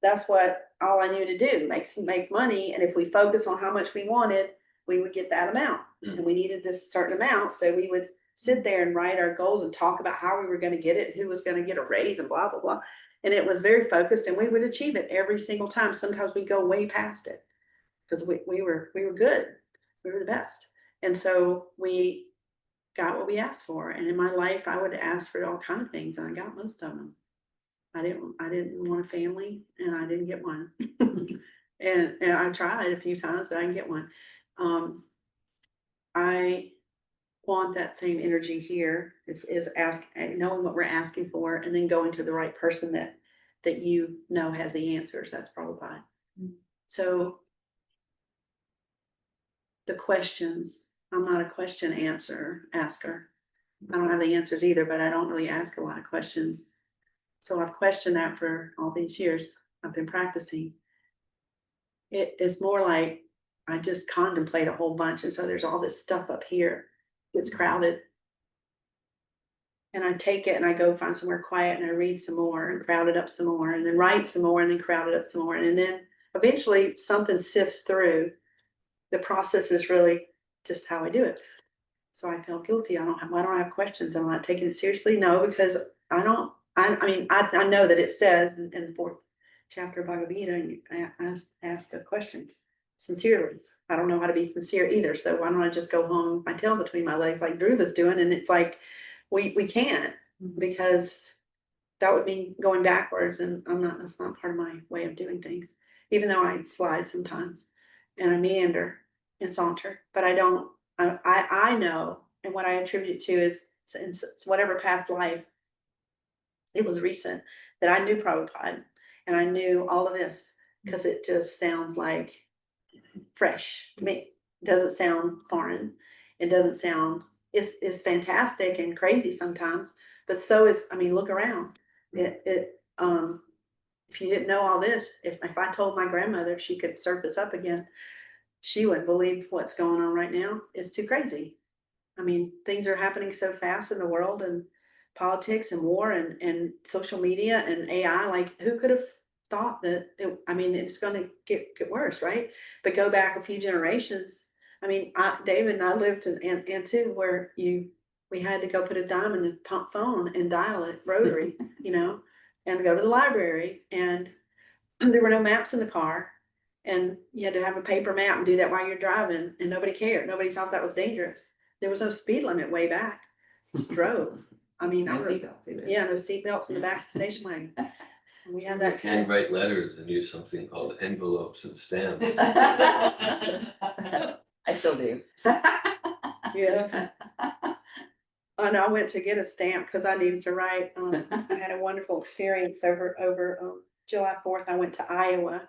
that's what all I knew to do, make money. And if we focus on how much we wanted, we would get that amount. And we needed this certain amount. So we would sit there and write our goals and talk about how we were going to get it, and who was going to get a raise, and blah, blah, blah. And it was very focused, and we would achieve it every single time. Sometimes we go way past it because we were good. We were the best. And so we got what we asked for. And in my life, I would ask for all kinds of things, and I got most of them. I didn't want a family, and I didn't get one. and I tried a few times, but I didn't get one. I want that same energy here, is knowing what we're asking for, and then going to the right person that has the answers. That's Prabhupada. So the questions, I'm not a question asker. I don't have the answers either, but I don't really ask a lot of questions. So I've questioned that for all these years I've been practicing. It is more like I just contemplate a whole bunch. And so there's all this stuff up here. It's crowded. And I take it and I go find somewhere quiet, and I read some more and crowd it up some more, and then write some more and then crowd it up some more. And then eventually something sifts through. The process is really just how I do it. So I feel guilty. Why don't I have questions? I'm not taking it seriously. No, because I know that it says in the 4th chapter of Bhagavad Gita, I ask the questions sincerely. I don't know how to be sincere either. So why don't I just go home with my tail between my legs like Dhruva's doing? And it's like, we can't, because that would mean going backwards. And that's not part of my way of doing things, even though I slide sometimes and I meander and saunter, but I don't. I know, and what I attribute it to is in whatever past life, it was recent, that I knew Prabhupada, and I knew all of this, because it just sounds like fresh to me. It doesn't sound foreign. It doesn't sound, it's fantastic and crazy sometimes, but so is, I mean, look around. If you didn't know all this, if I told my grandmother she could surface up again, she wouldn't believe what's going on right now. It's too crazy. I mean, things are happening so fast in the world, and politics and war and social media and AI. Like, who could have thought that? I mean, it's going to get worse, right? But go back a few generations. I mean, David and I lived in Antu where we had to go put a dime in the pump phone and dial it rotary, and go to the library, and there were no maps in the car. And you had to have a paper map and do that while you're driving, and nobody cared. Nobody thought that was dangerous. There was no speed limit way back. Just drove. I mean, No seatbelts either. yeah, no seatbelts in the back of the station wagon. And we had that. Can't write letters and use something called envelopes and stamps. I still do. Yeah. And I went to get a stamp because I needed to write. I had a wonderful experience over July 4th. I went to Iowa.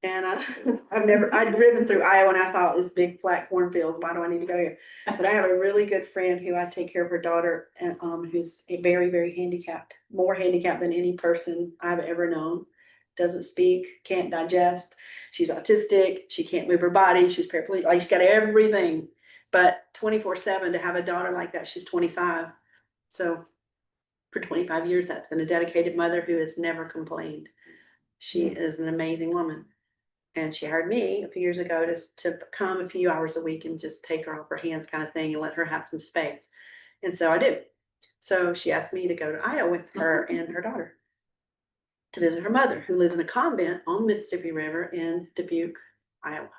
And I'd driven through Iowa, and I thought, this big flat cornfield, why do I need to go here? But I have a really good friend who I take care of her daughter, and who's very, very handicapped, more handicapped than any person I've ever known. Doesn't speak, can't digest. She's autistic. She can't move her body. She's paraplegic. Like, she's got everything, but 24/7 to have a daughter like that. She's 25. So for 25 years, that's been a dedicated mother who has never complained. She is an amazing woman. And she hired me a few years ago to come a few hours a week and just take her off her hands kind of thing and let her have some space. And so I did. So she asked me to go to Iowa with her and her daughter to visit her mother, who lives in a convent on the Mississippi River in Dubuque, Iowa.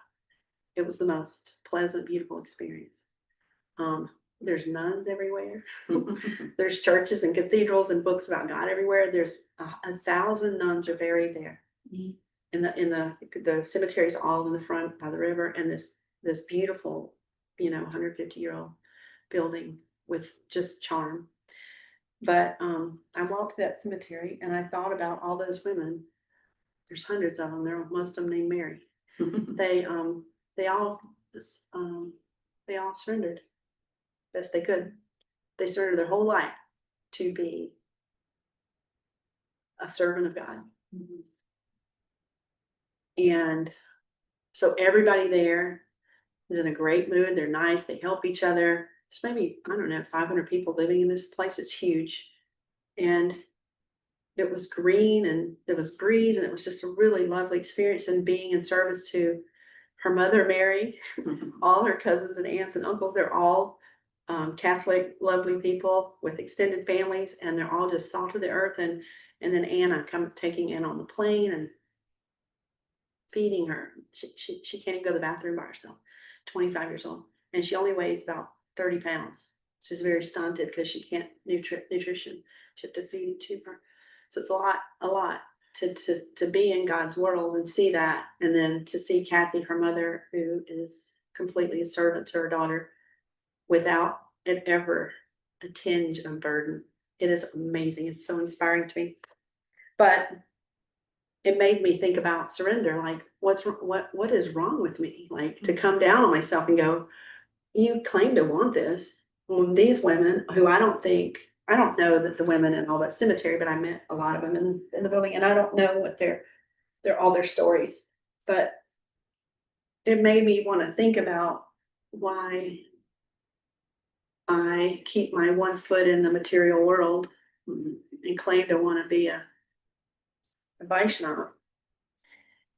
It was the most pleasant, beautiful experience. There's nuns everywhere. There's churches and cathedrals and books about God everywhere. There's 1,000 nuns are buried there. In the cemeteries all in the front by the river, and this beautiful, 150-year-old building with just charm. But I walked that cemetery and I thought about all those women. There's hundreds of them. Most of them named Mary. They all surrendered best they could. They surrendered their whole life to be a servant of God. And so everybody there is in a great mood. They're nice. They help each other. There's maybe, 500 people living in this place. It's huge. And it was green and there was breeze, and it was just a really lovely experience, and being in service to her mother, Mary, all her cousins and aunts and uncles. They're all Catholic, lovely people with extended families, and they're all just salt of the earth. And then Anna taking Anna on the plane and feeding her. She can't even go to the bathroom by herself. 25 years old, and she only weighs about 30 pounds. She's very stunted because she can't nutrition. She have to feed it to her. So it's a lot to be in God's world and see that, and then to see Kathy, her mother, who is completely a servant to her daughter without it ever a tinge of burden. It is amazing. It's so inspiring to me. But it made me think about surrender. Like, what is wrong with me? Like, to come down on myself and go, you claim to want this. When these women, who I don't know that the women in all that cemetery, but I met a lot of them in the building, and I don't know what all their stories. But it made me want to think about why I keep my one foot in the material world and claim to want to be a Vaishnava.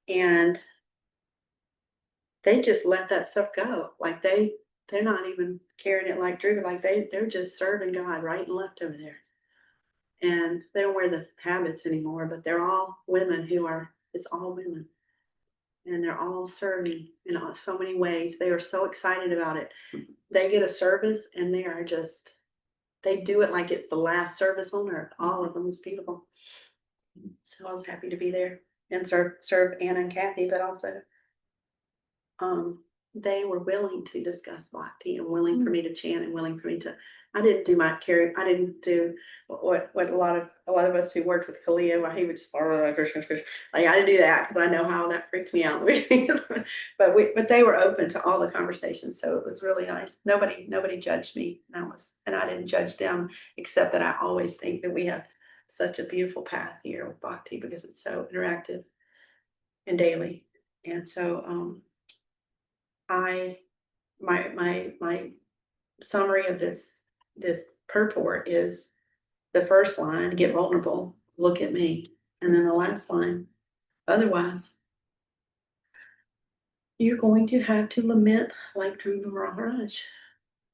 And they just let that stuff go. Like, they're not even carrying it like Drew. Like, they're just serving God right and left over there. And they don't wear the habits anymore, but they're all women it's all women. And they're all serving in so many ways. They are so excited about it. They get a service and they do it like it's the last service on earth. All of them is beautiful. So I was happy to be there and serve Anna and Kathy, but also they were willing to discuss bhakti and willing for me to chant and willing for me to. I didn't do I didn't do what a lot of us who worked with Kalia, where he would just Krishna, Krishna. Like I didn't do that because I know how that freaked me out in the beginning. but they were open to all the conversations, so it was really nice. Nobody judged me, and I didn't judge them, except that I always think that we have such a beautiful path here with bhakti because it's so interactive and daily. And so I my summary of this purport is the first line, get vulnerable, look at me, and then the last line, otherwise you're going to have to lament like Dhruva Maharaj.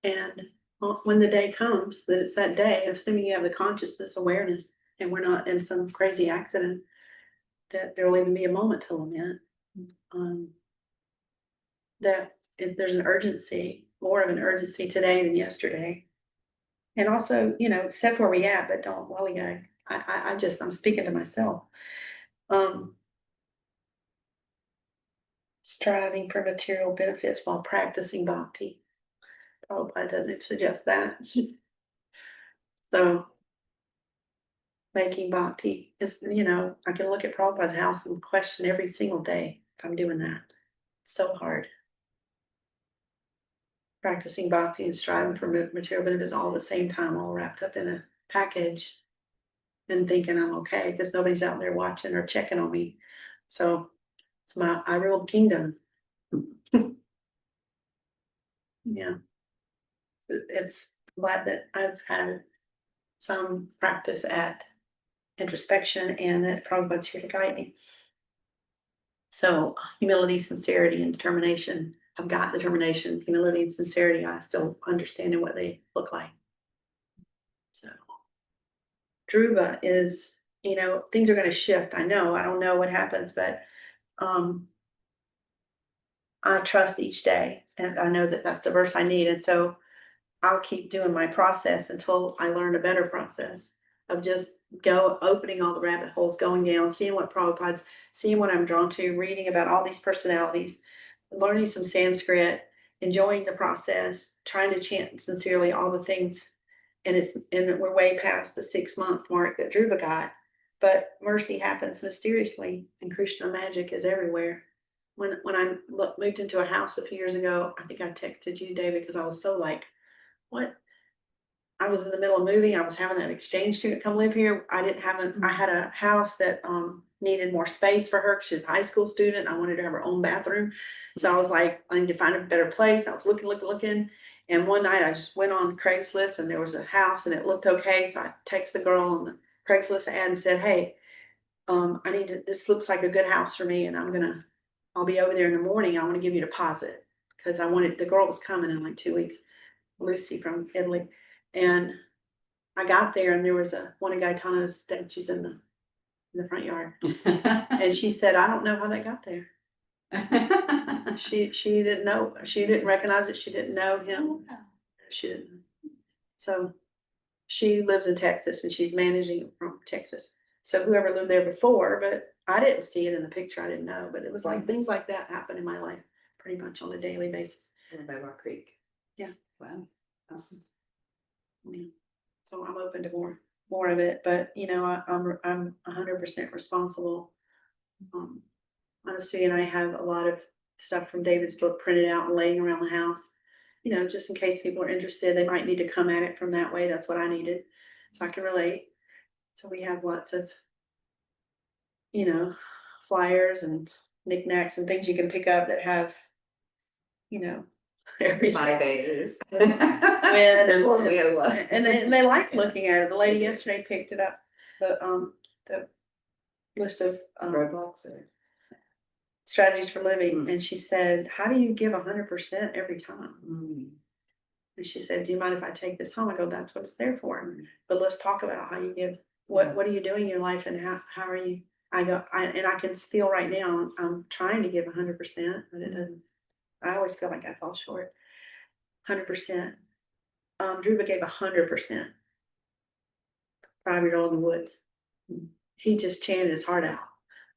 And when the day comes that it's that day, assuming you have the consciousness awareness and we're not in some crazy accident, that there will even be a moment to lament. There's an urgency, more of an urgency today than yesterday. And also, accept where we at, but don't lollygag. I'm speaking to myself. Striving for material benefits while practicing bhakti. Prabhupada doesn't suggest that. So making bhakti is, I can look at Prabhupada's house and question every single day if I'm doing that. It's so hard. Practicing bhakti and striving for material benefits all at the same time, all wrapped up in a package and thinking I'm okay because nobody's out there watching or checking on me. So it's I rule the kingdom. Yeah. It's glad that I've had some practice at introspection and that Prabhupada's here to guide me. So humility, sincerity, and determination. I've got determination, humility, and sincerity. I still understanding what they look like. So Dhruva is, things are going to shift. I know. I don't know what happens, but I trust each day, and I know that that's the verse I need. And so I'll keep doing my process until I learn a better process of just opening all the rabbit holes, going down, seeing what Prabhupada's, seeing what I'm drawn to, reading about all these personalities, learning some Sanskrit, enjoying the process, trying to chant sincerely all the things. And we're way past the 6-month mark that Dhruva got, but mercy happens mysteriously and Krishna magic is everywhere. When I moved into a house a few years ago, I think I texted you, David, because I was so like, what? I was in the middle of moving. I was having an exchange student come live here. I had a house that needed more space for her because she's a high school student. I wanted to have her own bathroom. So I was like, I need to find a better place. I was looking. And one night I just went on Craigslist and there was a house and it looked okay. So I texted the girl on the Craigslist ad and said, hey, this looks like a good house for me. And I'll be over there in the morning. I want to give you a deposit because the girl was coming in like 2 weeks. Lucy from Italy, and I got there and there was one of Gaetano's statues in the front yard, and she said, "I don't know how that got there." She didn't know. She didn't recognize it. She didn't know him. She didn't. So she lives in Texas and she's managing from Texas. So whoever lived there before, but I didn't see it in the picture. I didn't know, but it was like things like that happen in my life pretty much on a daily basis. By Rock Creek. Yeah. Wow. Awesome. Yeah. So I'm open to more of it, but I'm 100% responsible. Honestly, and I have a lot of stuff from David's book printed out and laying around the house. Just in case people are interested, they might need to come at it from that way. That's what I needed, so I can relate. So we have lots of, flyers and knickknacks and things you can pick up that have, everything. 5 days. And they like looking at it. The lady yesterday picked it up, the list of roadblocks. strategies for living, and she said, "How do you give 100% every time?" And she said, "Do you mind if I take this home?" I go, "That's what it's there for." But let's talk about how you give. What are you doing in your life, and how are you? I go, and I can feel right now I'm trying to give 100%, but it doesn't. I always feel like I fall short. 100%. Dhruva gave 100%. 5-year-old in the woods. He just chanted his heart out.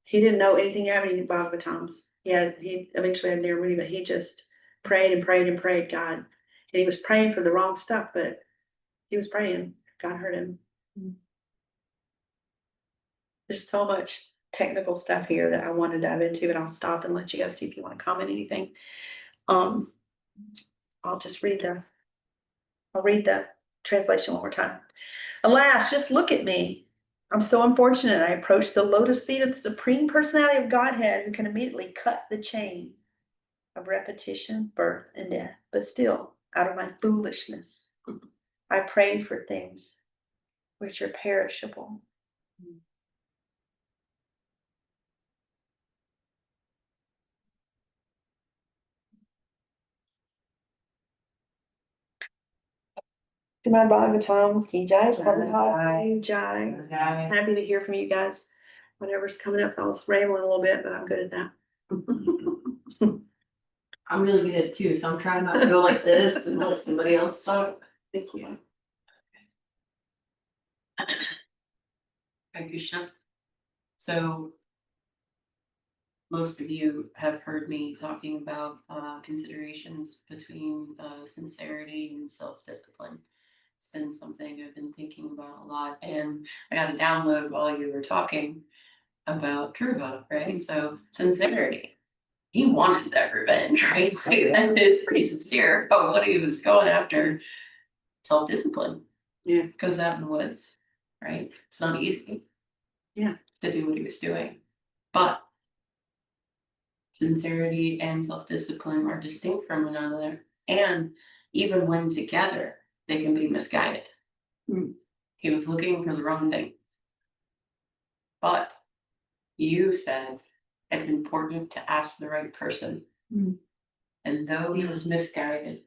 He didn't know anything about any Bhagavatams. He eventually had Nirmuni, but he just prayed and prayed and prayed God. And he was praying for the wrong stuff, but he was praying. God heard him. There's so much technical stuff here that I want to dive into, and I'll stop and let you guys see if you want to comment anything. I'll just I'll read the translation one more time. Alas, just look at me. I'm so unfortunate. I approached the lotus feet of the Supreme Personality of Godhead, who can immediately cut the chain of repetition, birth, and death. But still, out of my foolishness, I prayed for things which are perishable. Srimad Bhagavatam, Ki Jai, Prabhupada, Jai. Happy to hear from you guys. Whatever's coming up, I was rambling a little bit, but I'm good at that. I'm really good at it too, so I'm trying not to go like this and let somebody else talk. Thank you. Hare Krishna. So most of you have heard me talking about considerations between sincerity and self-discipline. It's been something I've been thinking about a lot, and I got a download while you were talking about Dhruva, right? So sincerity. He wanted that revenge, right? Like, that is pretty sincere about what he was going after. Self-discipline. Yeah. Goes out in the woods, right? It's not easy. Yeah. To do what he was doing. But sincerity and self-discipline are distinct from one another. And even when together, they can be misguided. He was looking for the wrong thing. But you said it's important to ask the right person. And though he was misguided,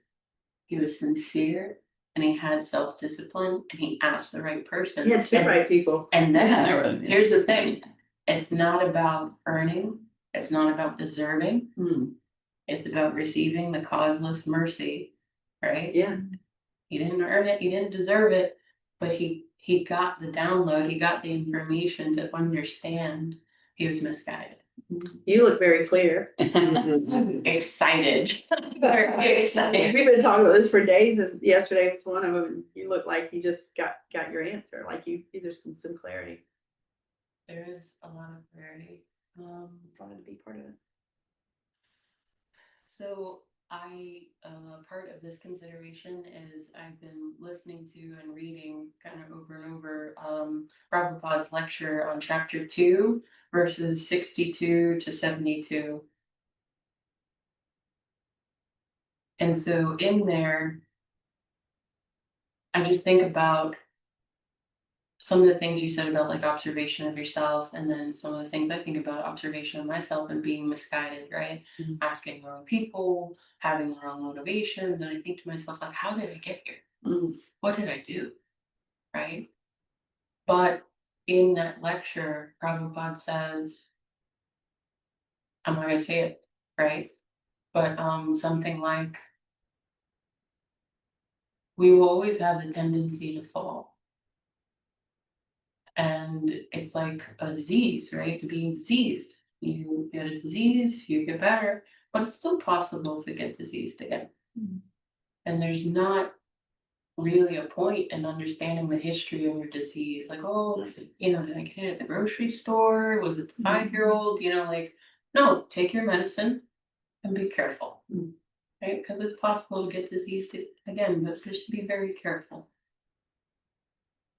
he was sincere and he had self-discipline and he asked the right person. You had two right people. And then here's the thing. It's not about earning. It's not about deserving. It's about receiving the causeless mercy, right? Yeah. He didn't earn it. He didn't deserve it. But he got the download. He got the information to understand he was misguided. You look very clear. I'm excited. Very excited. We've been talking about this for days, and yesterday was one of them. And you look like you just got your answer. Like there's some clarity. There is a lot of clarity. Wanted to be part of it. So part of this consideration is I've been listening to and reading kind of over and over Prabhupada's lecture on chapter 2, verses 62 to 72. And so in there, I just think about some of the things you said about like observation of yourself, and then some of the things I think about observation of myself and being misguided, right? Asking the wrong people, having the wrong motivations, and I think to myself, like, how did I get here? What did I do? Right? But in that lecture, Prabhupada says, I'm not gonna say it, right? But something like, we will always have the tendency to fall. And it's like a disease, right? Being diseased. You get a disease, you get better, but it's still possible to get diseased again. And there's not really a point in understanding the history of your disease. Like, oh, did I get it at the grocery store? Was it the 5-year-old? Like, no, take your medicine and be careful, right? Because it's possible to get diseased again, but just be very careful.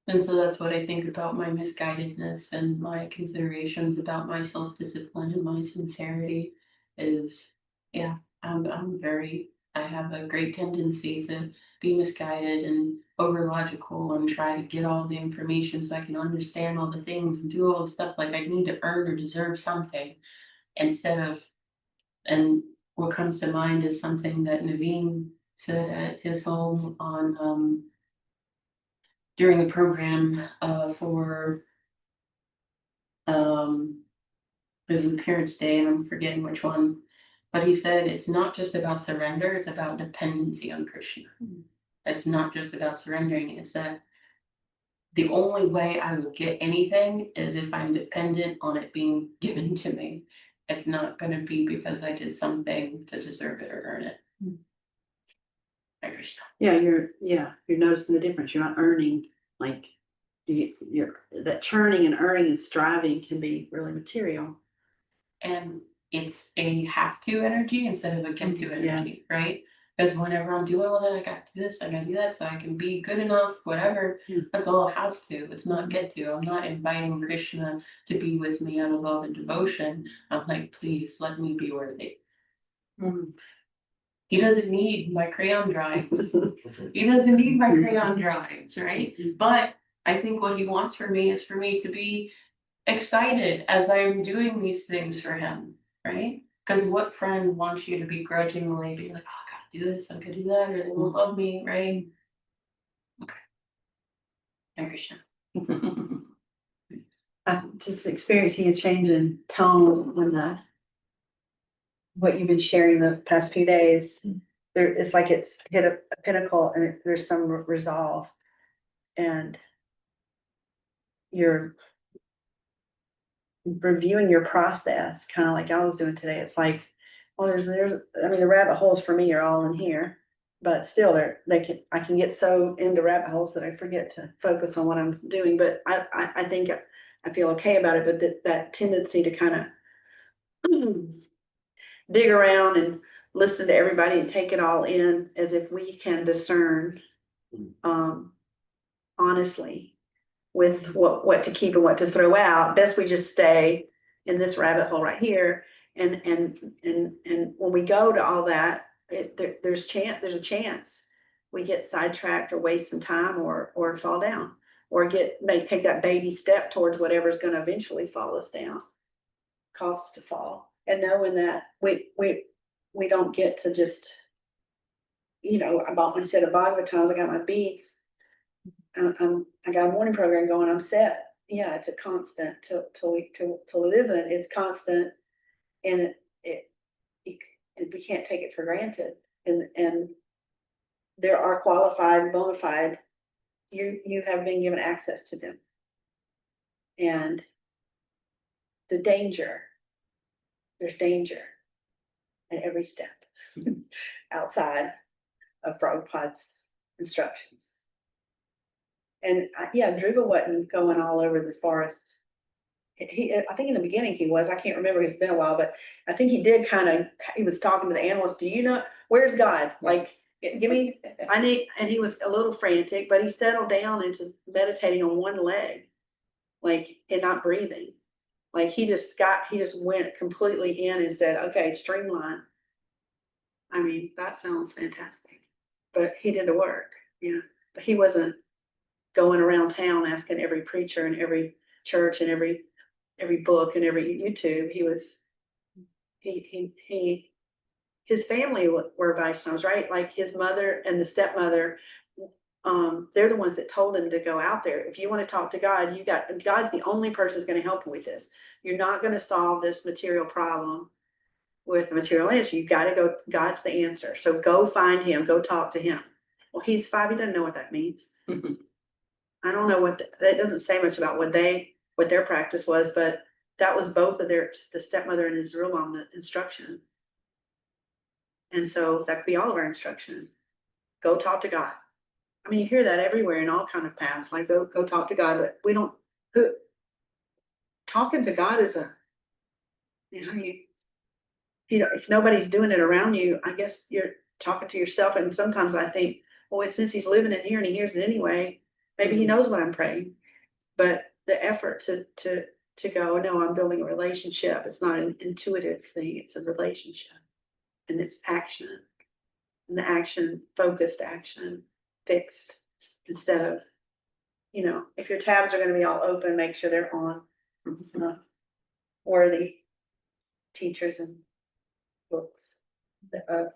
And so that's what I think about my misguidedness and my considerations about my self-discipline and my sincerity is, I have a great tendency to be misguided and over logical and try to get all the information so I can understand all the things and do all the stuff like I need to earn or deserve something instead of, and what comes to mind is something that Naveen said at his home on, during the program for there's a Parents' Day and I'm forgetting which one, but he said it's not just about surrender, it's about dependency on Krishna. It's not just about surrendering, it's that the only way I will get anything is if I'm dependent on it being given to me. It's not going to be because I did something to deserve it or earn it. Hare Krishna. Yeah, you're noticing the difference. You're not earning, like, you're, that churning and earning and striving can be really material. And it's a have to energy instead of a get to Yeah. energy, right? Because whenever I'm doing all that, I gotta do this, I gotta do that, so I can be good enough, whatever. Yeah. That's all I have to. It's not get to. I'm not inviting Krishna to be with me out of love and devotion. I'm like, please let me be worthy. Mhm. He doesn't need my crayon drawings. He doesn't need my crayon drawings, right? But I think what he wants for me is for me to be excited as I'm doing these things for him, right? Because what friend wants you to begrudgingly be like, oh, I gotta do this, I gotta do that, or they won't love me, right? Okay. Hare Krishna. I'm just experiencing a change in tone when what you've been sharing the past few days. There, it's like it's hit a pinnacle and there's some resolve, and you're reviewing your process, kind of like I was doing today. It's like, well, I mean, the rabbit holes for me are all in here, but still I can get so into rabbit holes that I forget to focus on what I'm doing. But I think I feel okay about it, but that tendency to kind of dig around and listen to everybody and take it all in as if we can discern honestly with what to keep and what to throw out. Best we just stay in this rabbit hole right here. And when we go to all that, there's a chance we get sidetracked or waste some time or fall down or take that baby step towards whatever's going to eventually fall us down, cause us to fall. And knowing that we don't get to just, I bought my set of Bhagavatams, I got my beads. I got a morning program going. I'm set. Yeah, it's a constant till it isn't. It's constant, and we can't take it for granted. And there are qualified, bona fide. You have been given access to them, and the danger. There's danger at every step outside of Prabhupada's instructions. And yeah, Dhruva wasn't going all over the forest. I think in the beginning he was. I can't remember. It's been a while, but I think he did he was talking to the animals. Do you know where's God? Like, give me. I need. And he was a little frantic, but he settled down into meditating on one leg, like, and not breathing. Like he just went completely in and said, "Okay, streamline." I mean, that sounds fantastic, but he did the work. Yeah, but he wasn't going around town asking every preacher and every church and every book and every YouTube. His family were Vaishnavas, right? Like his mother and the stepmother, they're the ones that told him to go out there. If you want to talk to God, God's the only person who's going to help you with this. You're not going to solve this material problem with the material answer. You got to go, God's the answer. So go find him, go talk to him. Well, he's 5, he doesn't know what that means. I don't know that doesn't say much about what their practice was, but that was both of the stepmother and his real mom, the instruction. And so that could be all of our instruction. Go talk to God. I mean, you hear that everywhere in all kind of paths, like go talk to God, but we don't, talking to God is if nobody's doing it around you, I guess you're talking to yourself. And sometimes I think, well, since he's living in here and he hears it anyway, maybe he knows what I'm praying. But the effort to go, no, I'm building a relationship. It's not an intuitive thing. It's a relationship, and it's action, and the action, focused action, fixed, instead of, if your tabs are going to be all open, make sure they're on. Worthy teachers and books of,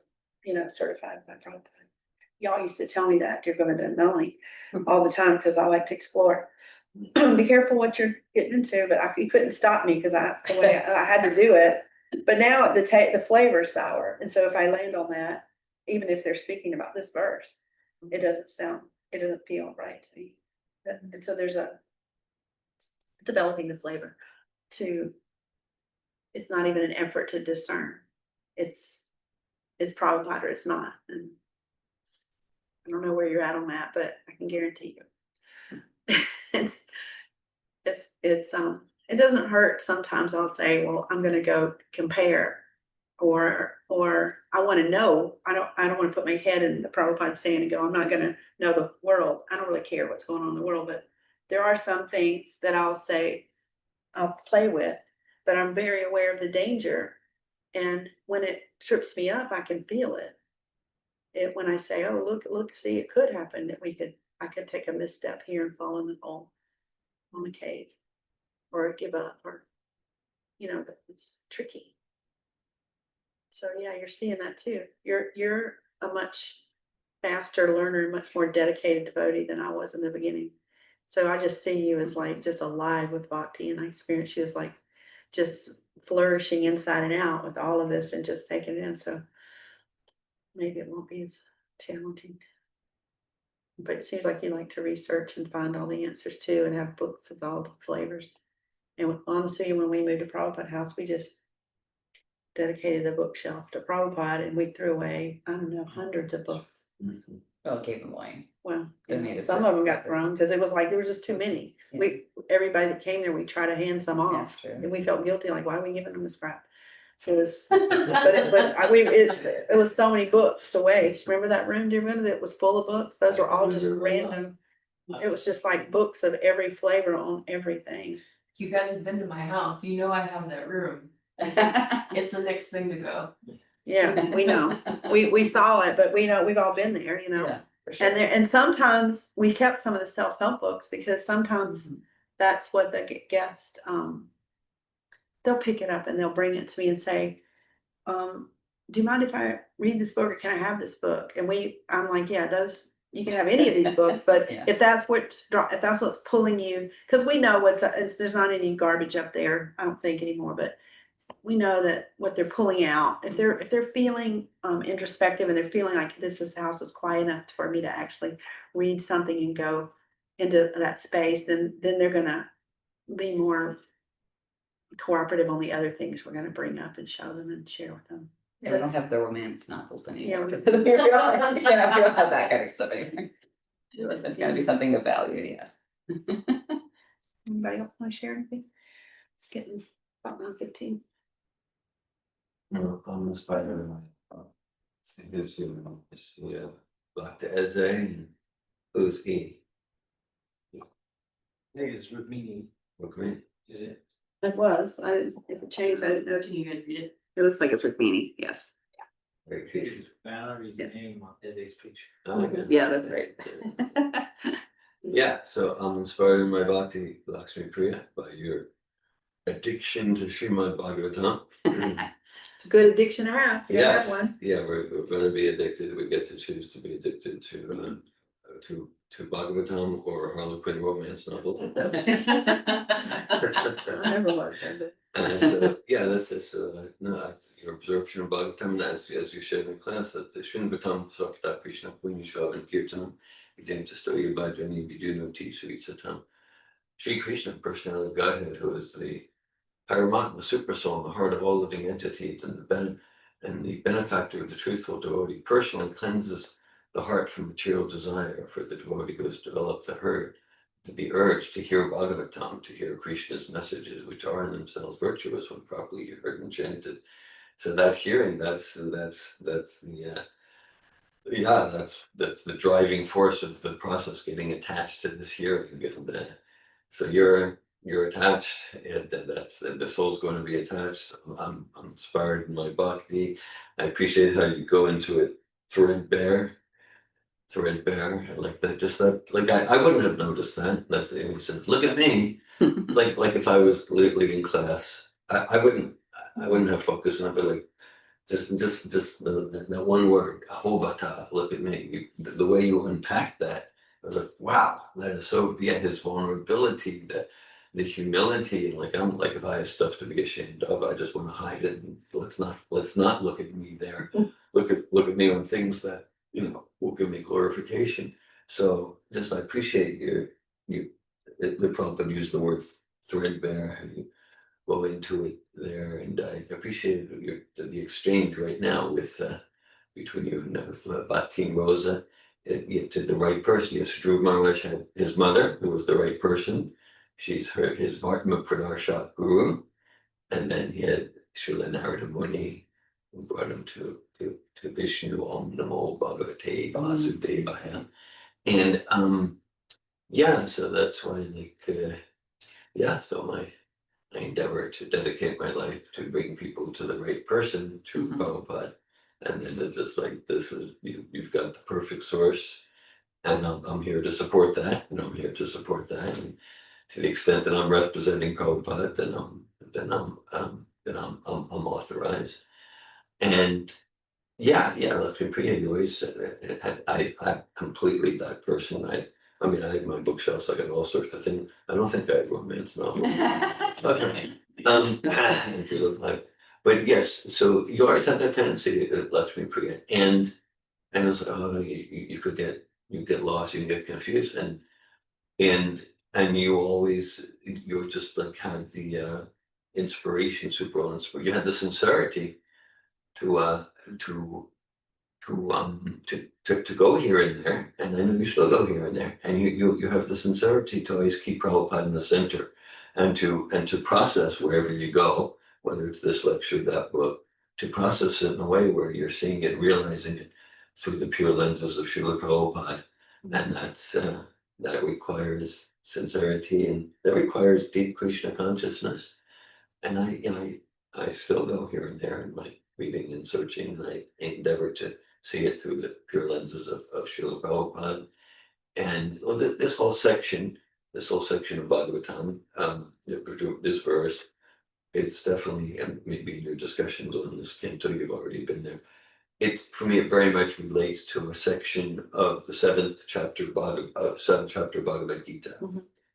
certified by Prabhupada. Y'all used to tell me that you're going to Melanie all the time because I like to explore. Be careful what you're getting into, but you couldn't stop me because I had to do it. But now the flavor is sour, and so if I land on that, even if they're speaking about this verse, it doesn't feel right to me. And so there's a developing the flavor to. It's not even an effort to discern. It's is Prabhupada or it's not. And I don't know where you're at on that, but I can guarantee you. it's it doesn't hurt. Sometimes I'll say, well, I'm gonna go compare, or I want to know. I don't want to put my head in the Prabhupada sand and go, I'm not gonna know the world. I don't really care what's going on in the world, but there are some things that I'll say I'll play with, but I'm very aware of the danger. And when it trips me up, I can feel it. When I say, oh, look, see, it could happen that I could take a misstep here and fall in the hole on the cave, or give up, or it's tricky. So yeah, you're seeing that too. You're a much faster learner, much more dedicated devotee than I was in the beginning. So I just see you as like just alive with bhakti, and I experience you as like just flourishing inside and out with all of this and just taking it in. So maybe it won't be as challenging. But it seems like you like to research and find all the answers too, and have books of all the flavors. And honestly, when we moved to Prabhupada house, we just dedicated the bookshelf to Prabhupada, and we threw away, I don't know, hundreds of books. Mhm. Oh, gave them away. Well, Donated some to of them got records. thrown because it was like there was just too many. Yeah. Everybody that came there, we tried to hand some That's off, true. and we felt guilty. Like, why are we giving them this crap? It was, it was so many books to waste. Remember that room? Do you remember that was full of books? Those were all just random. It was just like books of every flavor on everything. You guys have been to my house, you know I have that room. It's the next thing to go. Yeah, we know. We saw it, but we know we've all been there, Yeah, for sure. And sometimes we kept some of the self-help books because sometimes that's what the guest they'll pick it up and they'll bring it to me and say, do you mind if I read this book, or can I have this book? And I'm like, yeah, those you can have any of these books, but Yeah. if that's what's pulling you, because we know there's not any garbage up there, I don't think anymore, but we know that what they're pulling out, if they're feeling introspective and they're feeling like this house is quiet enough for me to actually read something and go into that space, then they're gonna be more cooperative on the other things we're gonna bring up and show them and share with them. Yeah, we don't have the romance novels anymore. Yeah. We don't have that kind of stuff anymore. It's gotta be something of value, yes. Anybody else want to share anything? It's getting about 9:15. No, I'm inspired by see his Dr. Eze and who's he? I think it's Rukmini, Okay. is it? It was. If it changed, I didn't know. Can you guys read it? It looks like it's Rukmini, yes. Very tasty. Valerie's Yes. name on Eze's picture. Yeah, that's right. Yeah, so I'm inspired in my bhakti, Laksmipriya, by your addiction to Srimad Bhagavatam. It's a good addiction to have. You Yes, have one. yeah, we're gonna be addicted. We get to choose to be addicted to Bhagavatam or Harlequin romance novels. I never was. And so, yeah, no, your absorption of Bhagavatam, as you shared in class, that the Srinvatam Sakta Krishna Punyashravan Kirtanam, Vidam Tastoya Bhajani Vidunoti Srisatam. Sri Krishna, personality of Godhead, who is the Paramatma super soul in the heart of all living entities, and the benefactor of the truthful devotee, personally cleanses the heart from material desire for the devotee who has developed the urge to hear Bhagavatam, to hear Krishna's messages, which are in themselves virtuous when properly heard and chanted. So that hearing, that's the driving force of the process, getting attached to this hearing. So you're attached, and that's the soul's going to be attached. I'm inspired in my bhakti. I appreciate how you go into it threadbare, like that. Just like I wouldn't have noticed that. That's the he says, "Look at me." Like if I was leaving class, I wouldn't have focus on it, but like just the one word, ahobata, look at me. The way you unpack that, I was like, wow, that is so. Yeah, his vulnerability, the humility, like I'm like, if I have stuff to be ashamed of, I just want to hide it. And let's not look at me there. Look at me on things that will give me glorification. So just I appreciate the Prabhupada used the word threadbare, and you go into it there, and I appreciate the exchange right now with between you and Batin Rosa, to the right person. Yes, Dhruv Maharaj had his mother, who was the right person. She's his Laksmipriya guru, and then he had Srila Narada Muni, who brought him to Vishnu, Om Namo Bhagavate Vasudevaya. And yeah, so that's why so I endeavor to dedicate my life to bring people to the right person, to Prabhupada. And then it's just like, this is, you've got the perfect source, and I'm here to support that, and I'm here to support that. And to the extent that I'm representing Prabhupada, then I'm authorized. And Laksmipriya, you always said that. I'm completely that person. I mean, I have my bookshelves, I got all sorts of things. I don't think I have romance novels. If you look like, but yes, so you always had that tendency, Laksmipriya, and it's you could get lost, you can get confused, and you just like had the inspiration, super inspiration. You had the sincerity to to go here and there, and I know you still go here and there, and you have the sincerity to always keep Prabhupada in the center, and to process wherever you go, whether it's this lecture, that book, to process it in a way where you're seeing it, realizing it through the pure lenses of Srila Prabhupada, and that requires sincerity, and that requires deep Krishna consciousness, and I still go here and there in my reading and searching, and I endeavor to see it through the pure lenses of Srila Prabhupada. And this whole section of Bhagavatam, this verse, it's definitely, and maybe your discussions on this canto, you've already been there. It's, for me, it very much relates to a section of the seventh chapter of Bhagavad Gita.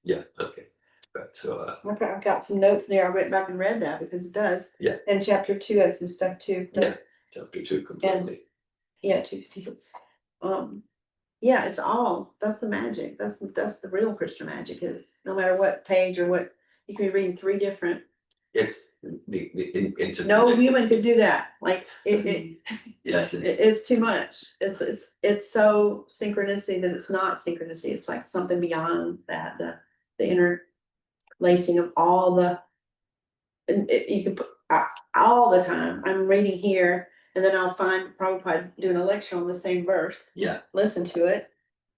Yeah, okay. Right, so Okay, I've got some notes there. I went back and read that because it does. Yeah. And chapter 2 has some stuff too. yeah, chapter 2 completely. Yeah, 256. Yeah, it's all, that's the magic. That's the real Krishna magic, is no matter what page or what, you can be reading 3 different. It's the No human could do that. Like it yes, it's too much. It's so synchronicity that it's not synchronicity. It's like something beyond that, the interlacing of all the, and you can put all the time. I'm reading here, and then I'll find Prabhupada doing a lecture on the same verse. yeah, Listen to it,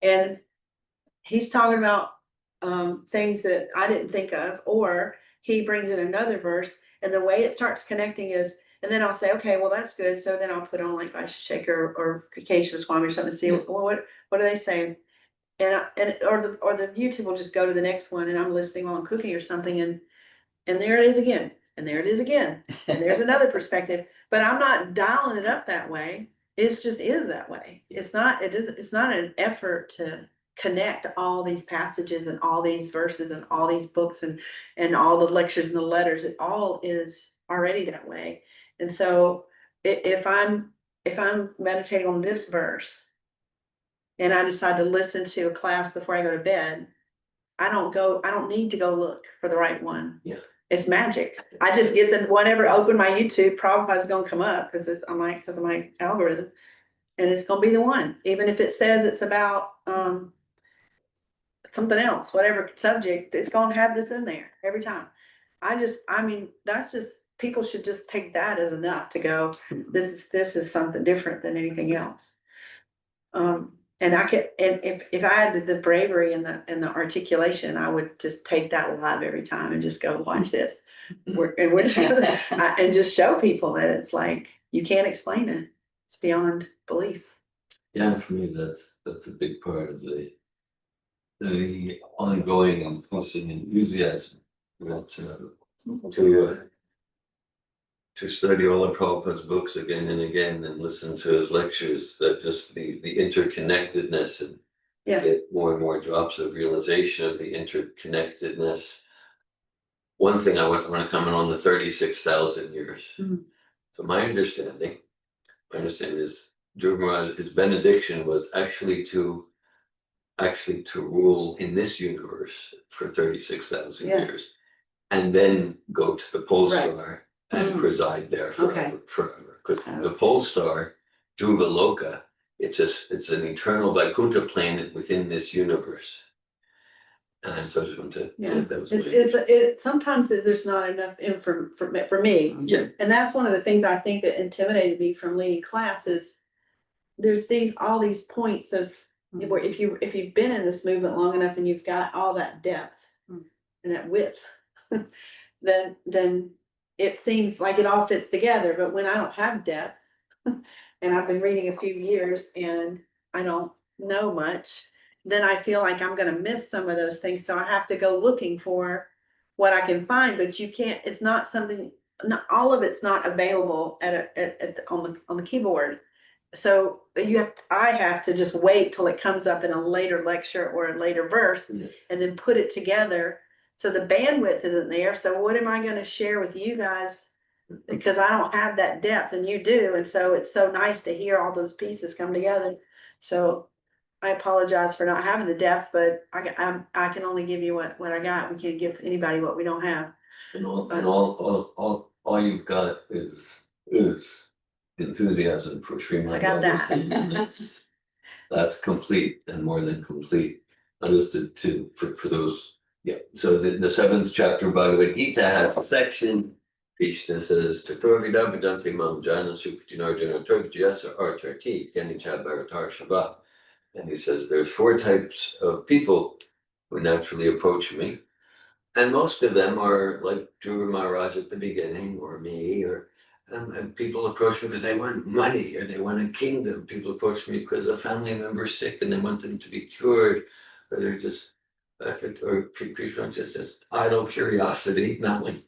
and he's talking about things that I didn't think of, or he brings in another verse, and the way it starts connecting is, and then I'll say, okay, well, that's good. So then I'll put on like Vaisheshekar or Kesava Swami or something to see what are they saying, or the YouTube will just go to the next one, and I'm listening while I'm cooking or something, and there it is again, and there it is again, and there's another perspective, but I'm not dialing it up that way. It just is that way. It's not an effort to connect all these passages and all these verses and all these books and all the lectures and the letters. It all is already that way. And so if I'm meditating on this verse and I decide to listen to a class before I go to bed, I don't need to go look for the right one. Yeah. It's magic. I just get the whenever I open my YouTube, Prabhupada's gonna come up because of my algorithm. And it's gonna be the one, even if it says it's about something else, whatever subject, it's gonna have this in there every time. I mean, that's just, people should just take that as enough to go, this is something different than anything else. And I could, and if I had the bravery and the articulation, I would just take that live every time and just go watch this. We're just gonna, and just show people that it's like, you can't explain it. It's beyond belief. yeah. For me, that's a big part of the ongoing and constant enthusiasm to study all of Prabhupada's books again and again and listen to his lectures, that just the interconnectedness, and get more and more drops of realization of the interconnectedness. One thing I want to comment on the 36,000 years. So my understanding is Dhruv Maharaj, his benediction was actually to rule in this universe for 36,000 years, and then go to the pole star and preside there forever. Because the pole star Dhruva Loka. It's an eternal Vaikuntha planet within this universe. And so I just want to. Yeah. That was Sometimes there's not enough info for me. Yeah. And that's one of the things I think that intimidated me from leading classes. There's all these points of where if you've been in this movement long enough and you've got all that depth and that width, then it seems like it all fits together. But when I don't have depth, and I've been reading a few years and I don't know much, then I feel like I'm gonna miss some of those things. So I have to go looking for what I can find, but you can't, it's not something, not all of it's not available on the keyboard. So I have to just wait till it comes up in a later lecture or a later verse Yes. and then put it together. So the bandwidth isn't there. So what am I gonna share with you guys? Because I don't have that depth and you do. And so it's so nice to hear all those pieces come together. So I apologize for not having the depth, but I can only give you what I got. We can't give anybody what we don't have. And all you've got is enthusiasm for Srimad I got that. Bhagavatam, and that's complete and more than complete. Understood too for those. Yeah. So the seventh chapter of Bhagavad Gita has a section. Krishna says, Tatorvida Bhajanti Mam Jana Supratinarjana Turgjasa Artarti Kenicha Bharatar Shabbat. And he says there's 4 types of people who naturally approach me. And most of them are like Dhruva Maharaj at the beginning, or me, and people approach me because they want money or they want a kingdom. People approach me because a family member's sick and they want them to be cured, or they're just, or Krishna just idle curiosity, not like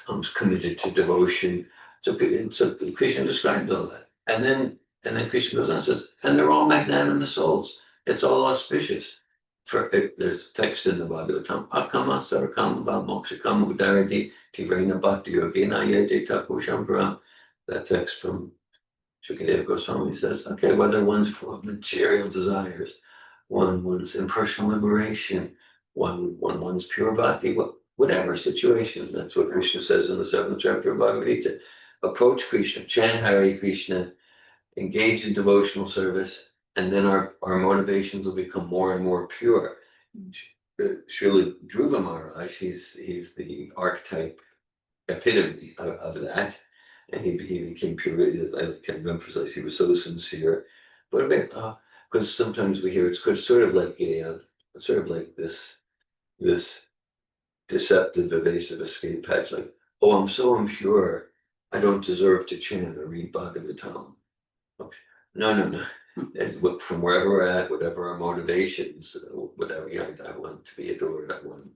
I'm committed to devotion. So Krishna describes all that, and then Krishna goes on and says, and they're all magnanimous souls. It's all auspicious. There's text in the Bhagavatam, Akama Sarakam Mokshakam Udarati Tivrena Bhakti Yogena Yajeta Pushampuram. That text from Shukadeva Goswami says, okay, whether one's full of material desires, one's impersonal liberation, one's pure bhakti, whatever situation, that's what Krishna says in the 7th chapter of Bhagavad Gita. Approach Krishna, chant Hare Krishna, engage in devotional service, and then our motivations will become more and more pure. Srila Dhruva Maharaj, he's the archetype epitome of that, and he became pure. I can't remember precisely. He was so sincere, but because sometimes we hear it's sort of like this deceptive, evasive escape hatch, like, oh, I'm so impure, I don't deserve to chant or read Bhagavatam. Okay. No. It's from wherever we're at, whatever our motivations, whatever, I want to be adored, I want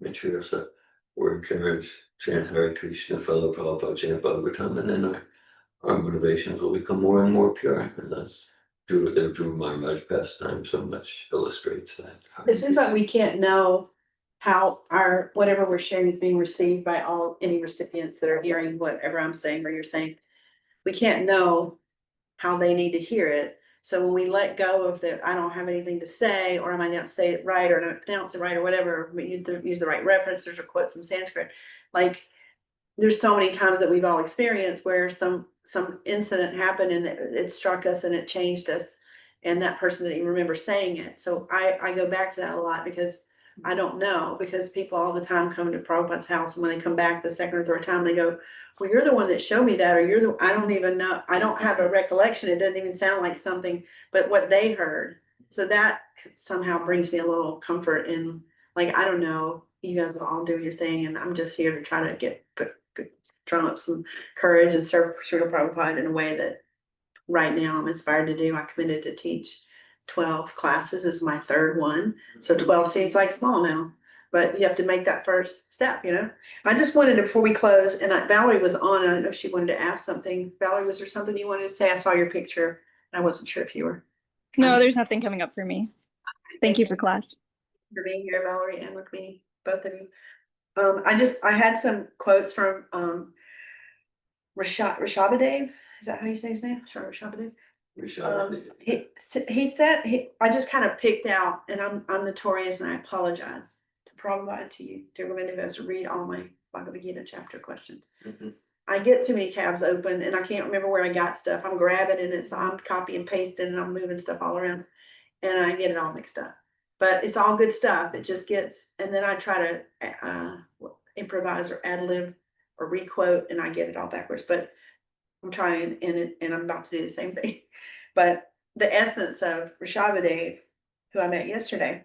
material stuff. We're encouraged, chant Hare Krishna, follow Prabhupada, chant Bhagavatam, and then our motivations will become more and more pure. And that's Dhruva Maharaj pastime so much illustrates that. It seems like we can't know how whatever we're sharing is being received by any recipients that are hearing whatever I'm saying or you're saying. We can't know how they need to hear it. So when we let go of I don't have anything to say, or I might not say it right, or not pronounce it right, or whatever, use the right references or quotes in Sanskrit. Like, there's so many times that we've all experienced where some incident happened and it struck us and it changed us, and that person didn't even remember saying it. So I go back to that a lot because I don't know, because people all the time come to Prabhupada's house, and when they come back the second or third time, they go, well, you're the one that showed me that, or I don't even know, I don't have a recollection. It doesn't even sound like something, but what they heard. So that somehow brings me a little comfort in, like, I don't know, you guys are all doing your thing, and I'm just here to try to drum up some courage and serve Srila Prabhupada in a way that right now I'm inspired to do. I committed to teach 12 classes. This is my 3rd one. So 12 seems like small now, but you have to make that first step, I just wanted to, before we close, and Valerie was on, I don't know if she wanted to ask something. Valerie, was there something you wanted to say? I saw your picture and I wasn't sure if you were. No, there's nothing coming up for me. Thank you for class. For being here, Valerie, and with me, both of you. I had some quotes from Rishabhadev. Is that how you say his name? Sorry, Rishabhadev. He said, I just kind of picked out, and I'm notorious, and I apologize to Prabhupada, to you, to everyone who has to read all my Bhagavad Gita chapter questions. I get too many tabs open and I can't remember where I got stuff. I'm grabbing and I'm copy and pasting and I'm moving stuff all around. And I get it all mixed up. But it's all good stuff. It just gets, and then I try to improvise or ad lib or requote and I get it all backwards. But I'm trying and I'm about to do the same thing. But the essence of Rishabhadev, who I met yesterday,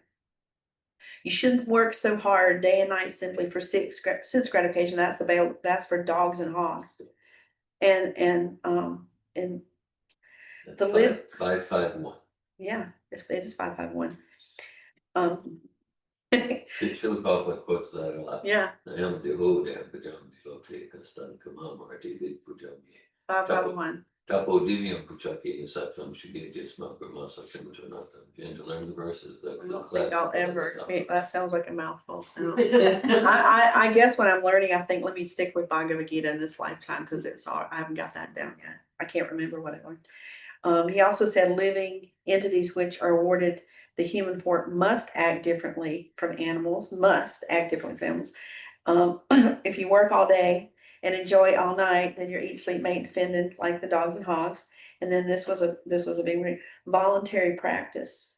you shouldn't work so hard day and night simply for sense gratification. That's for dogs and hogs. And That's The lib- 551. yeah, it is 551. She'll pop up quotes that a lot. Yeah, I am the old pajam di lote kastan kamam arti did pujam ye. 551. Tapo divium puchaki is that from Shigi Disma Gramasa Kimutanata. Begin to learn the verses that I don't think I'll ever. That sounds like a mouthful. I Yeah. I guess when I'm learning, I think let me stick with Bhagavad Gita in this lifetime because I haven't got that down yet. I can't remember what I learned. He also said living entities which are awarded the human form must act differently from animals. Must act differently from animals. If you work all day and enjoy all night, then your eat, sleep, mate, defended like the dogs and hogs. And then this was a big one. Voluntary practice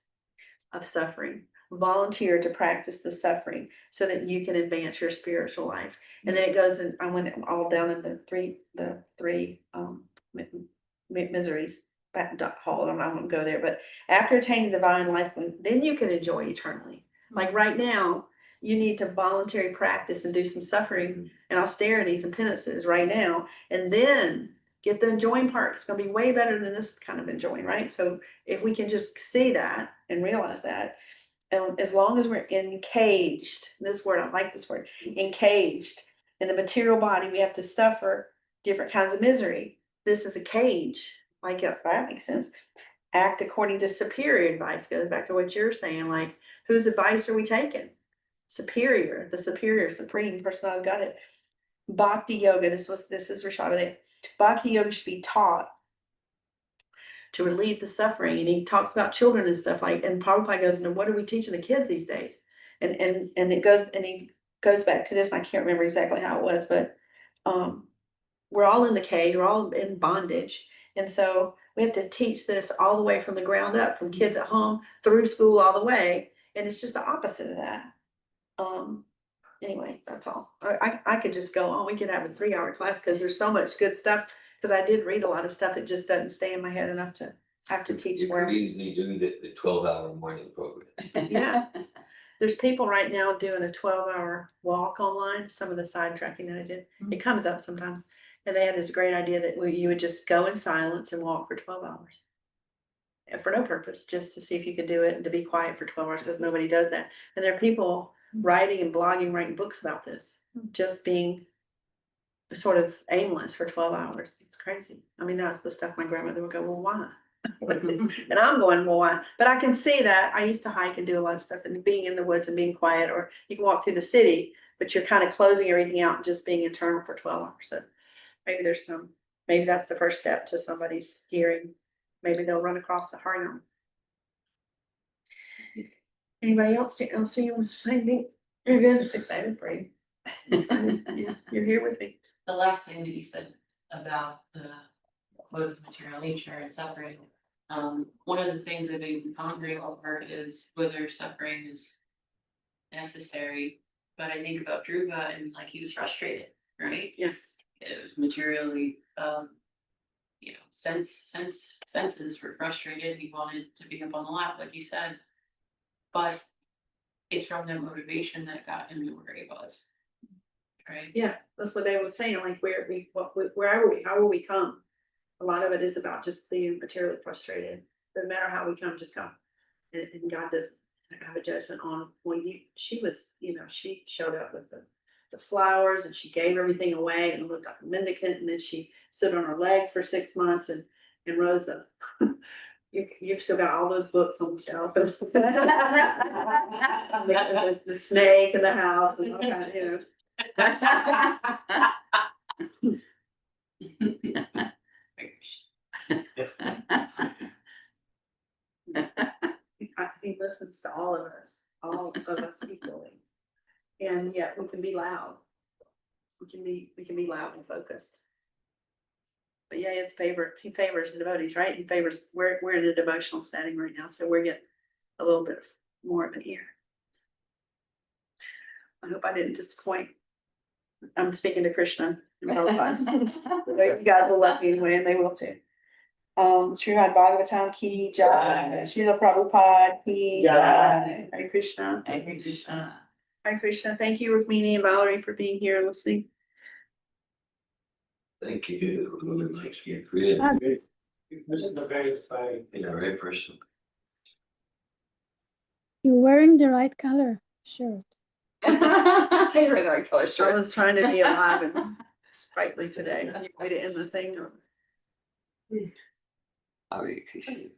of suffering. Volunteer to practice the suffering so that you can advance your spiritual life. And then it goes and I went all down in the three miseries. Hold on, I won't go there. But after attaining the divine life, then you can enjoy eternally. Like right now, you need to voluntarily practice and do some suffering and austerities and penances right now, and then get the enjoying part. It's going to be way better than this kind of enjoying, right? So if we can just see that and realize that, as long as we're encaged, this word, I like this word, encaged in the material body, we have to suffer different kinds of misery. This is a cage, like that makes sense. Act according to superior advice, goes back to what you're saying, like whose advice are we taking? Superior, the superior, supreme person of God. Bhakti yoga, this is Rishabhadev. Bhakti yoga should be taught to relieve the suffering. And he talks about children and stuff like, and Prabhupada goes into what are we teaching the kids these days? And he goes back to this, and I can't remember exactly how it was, but we're all in the cage, we're all in bondage. And so we have to teach this all the way from the ground up, from kids at home through school all the way. And it's just the opposite of that. Anyway, that's all. I could just go on. We could have a 3-hour class because there's so much good stuff. Because I did read a lot of stuff. It just doesn't stay in my head enough to have to teach You where. could easily do the 12-hour morning program. Yeah. There's people right now doing a 12-hour walk online. Some of the sidetracking that I did, it comes up sometimes. And they had this great idea that you would just go in silence and walk for 12 hours. And for no purpose, just to see if you could do it and to be quiet for 12 hours because nobody does that. And there are people writing and blogging, writing books about this, just being sort of aimless for 12 hours. It's crazy. I mean, that's the stuff my grandmother would go, well, why? And I'm going, well, why? But I can see that. I used to hike and do a lot of stuff and being in the woods and being quiet, or you can walk through the city, but you're kind of closing everything out and just being internal for 12 hours. So maybe maybe that's the first step to somebody's hearing. Maybe they'll run across a Harinam. Anybody else? So you want to say anything? You're good. Just excited for you. Excited. Yeah, you're here with me. The last thing that you said about the modes of material nature and suffering, one of the things I've been pondering over is whether suffering is necessary. But I think about Dhruva and like he was frustrated, right? Yeah. It was materially, senses were frustrated. He wanted to be up on the lap, like you said. But it's from that motivation that got him to where he was. Right? Yeah, that's what they were saying. Like where are we? How will we come? A lot of it is about just being materially frustrated. No matter how we come, just come. And God doesn't have a judgment on when she showed up with the flowers and she gave everything away and looked like a mendicant, and then she stood on her leg for 6 months and Rosa. You've still got all those books on the shelf. The snake in the house and all kind he listens to all of us equally. And yet we can be loud. We can be loud and focused. But yeah, he favors the devotees, right? He favors, we're in a devotional setting right now, so we're getting a little bit more of an ear. I hope I didn't disappoint. I'm speaking to Krishna. And Prabhupada. You guys will love me anyway, and they will too. Srimad Bhagavatam ki jai, Srila Prabhupada ki jai. Hare Krishna. Hare Krishna. Hare Krishna. Thank you, Rukmini and Valerie, for being here and listening. Thank you, Laksmipriya. This is the very inspiring. Yeah, right person. You're wearing the right color shirt. You're the right color I shirt. was trying to be alive and sprightly today. You way to end the thing. Hare Krishna.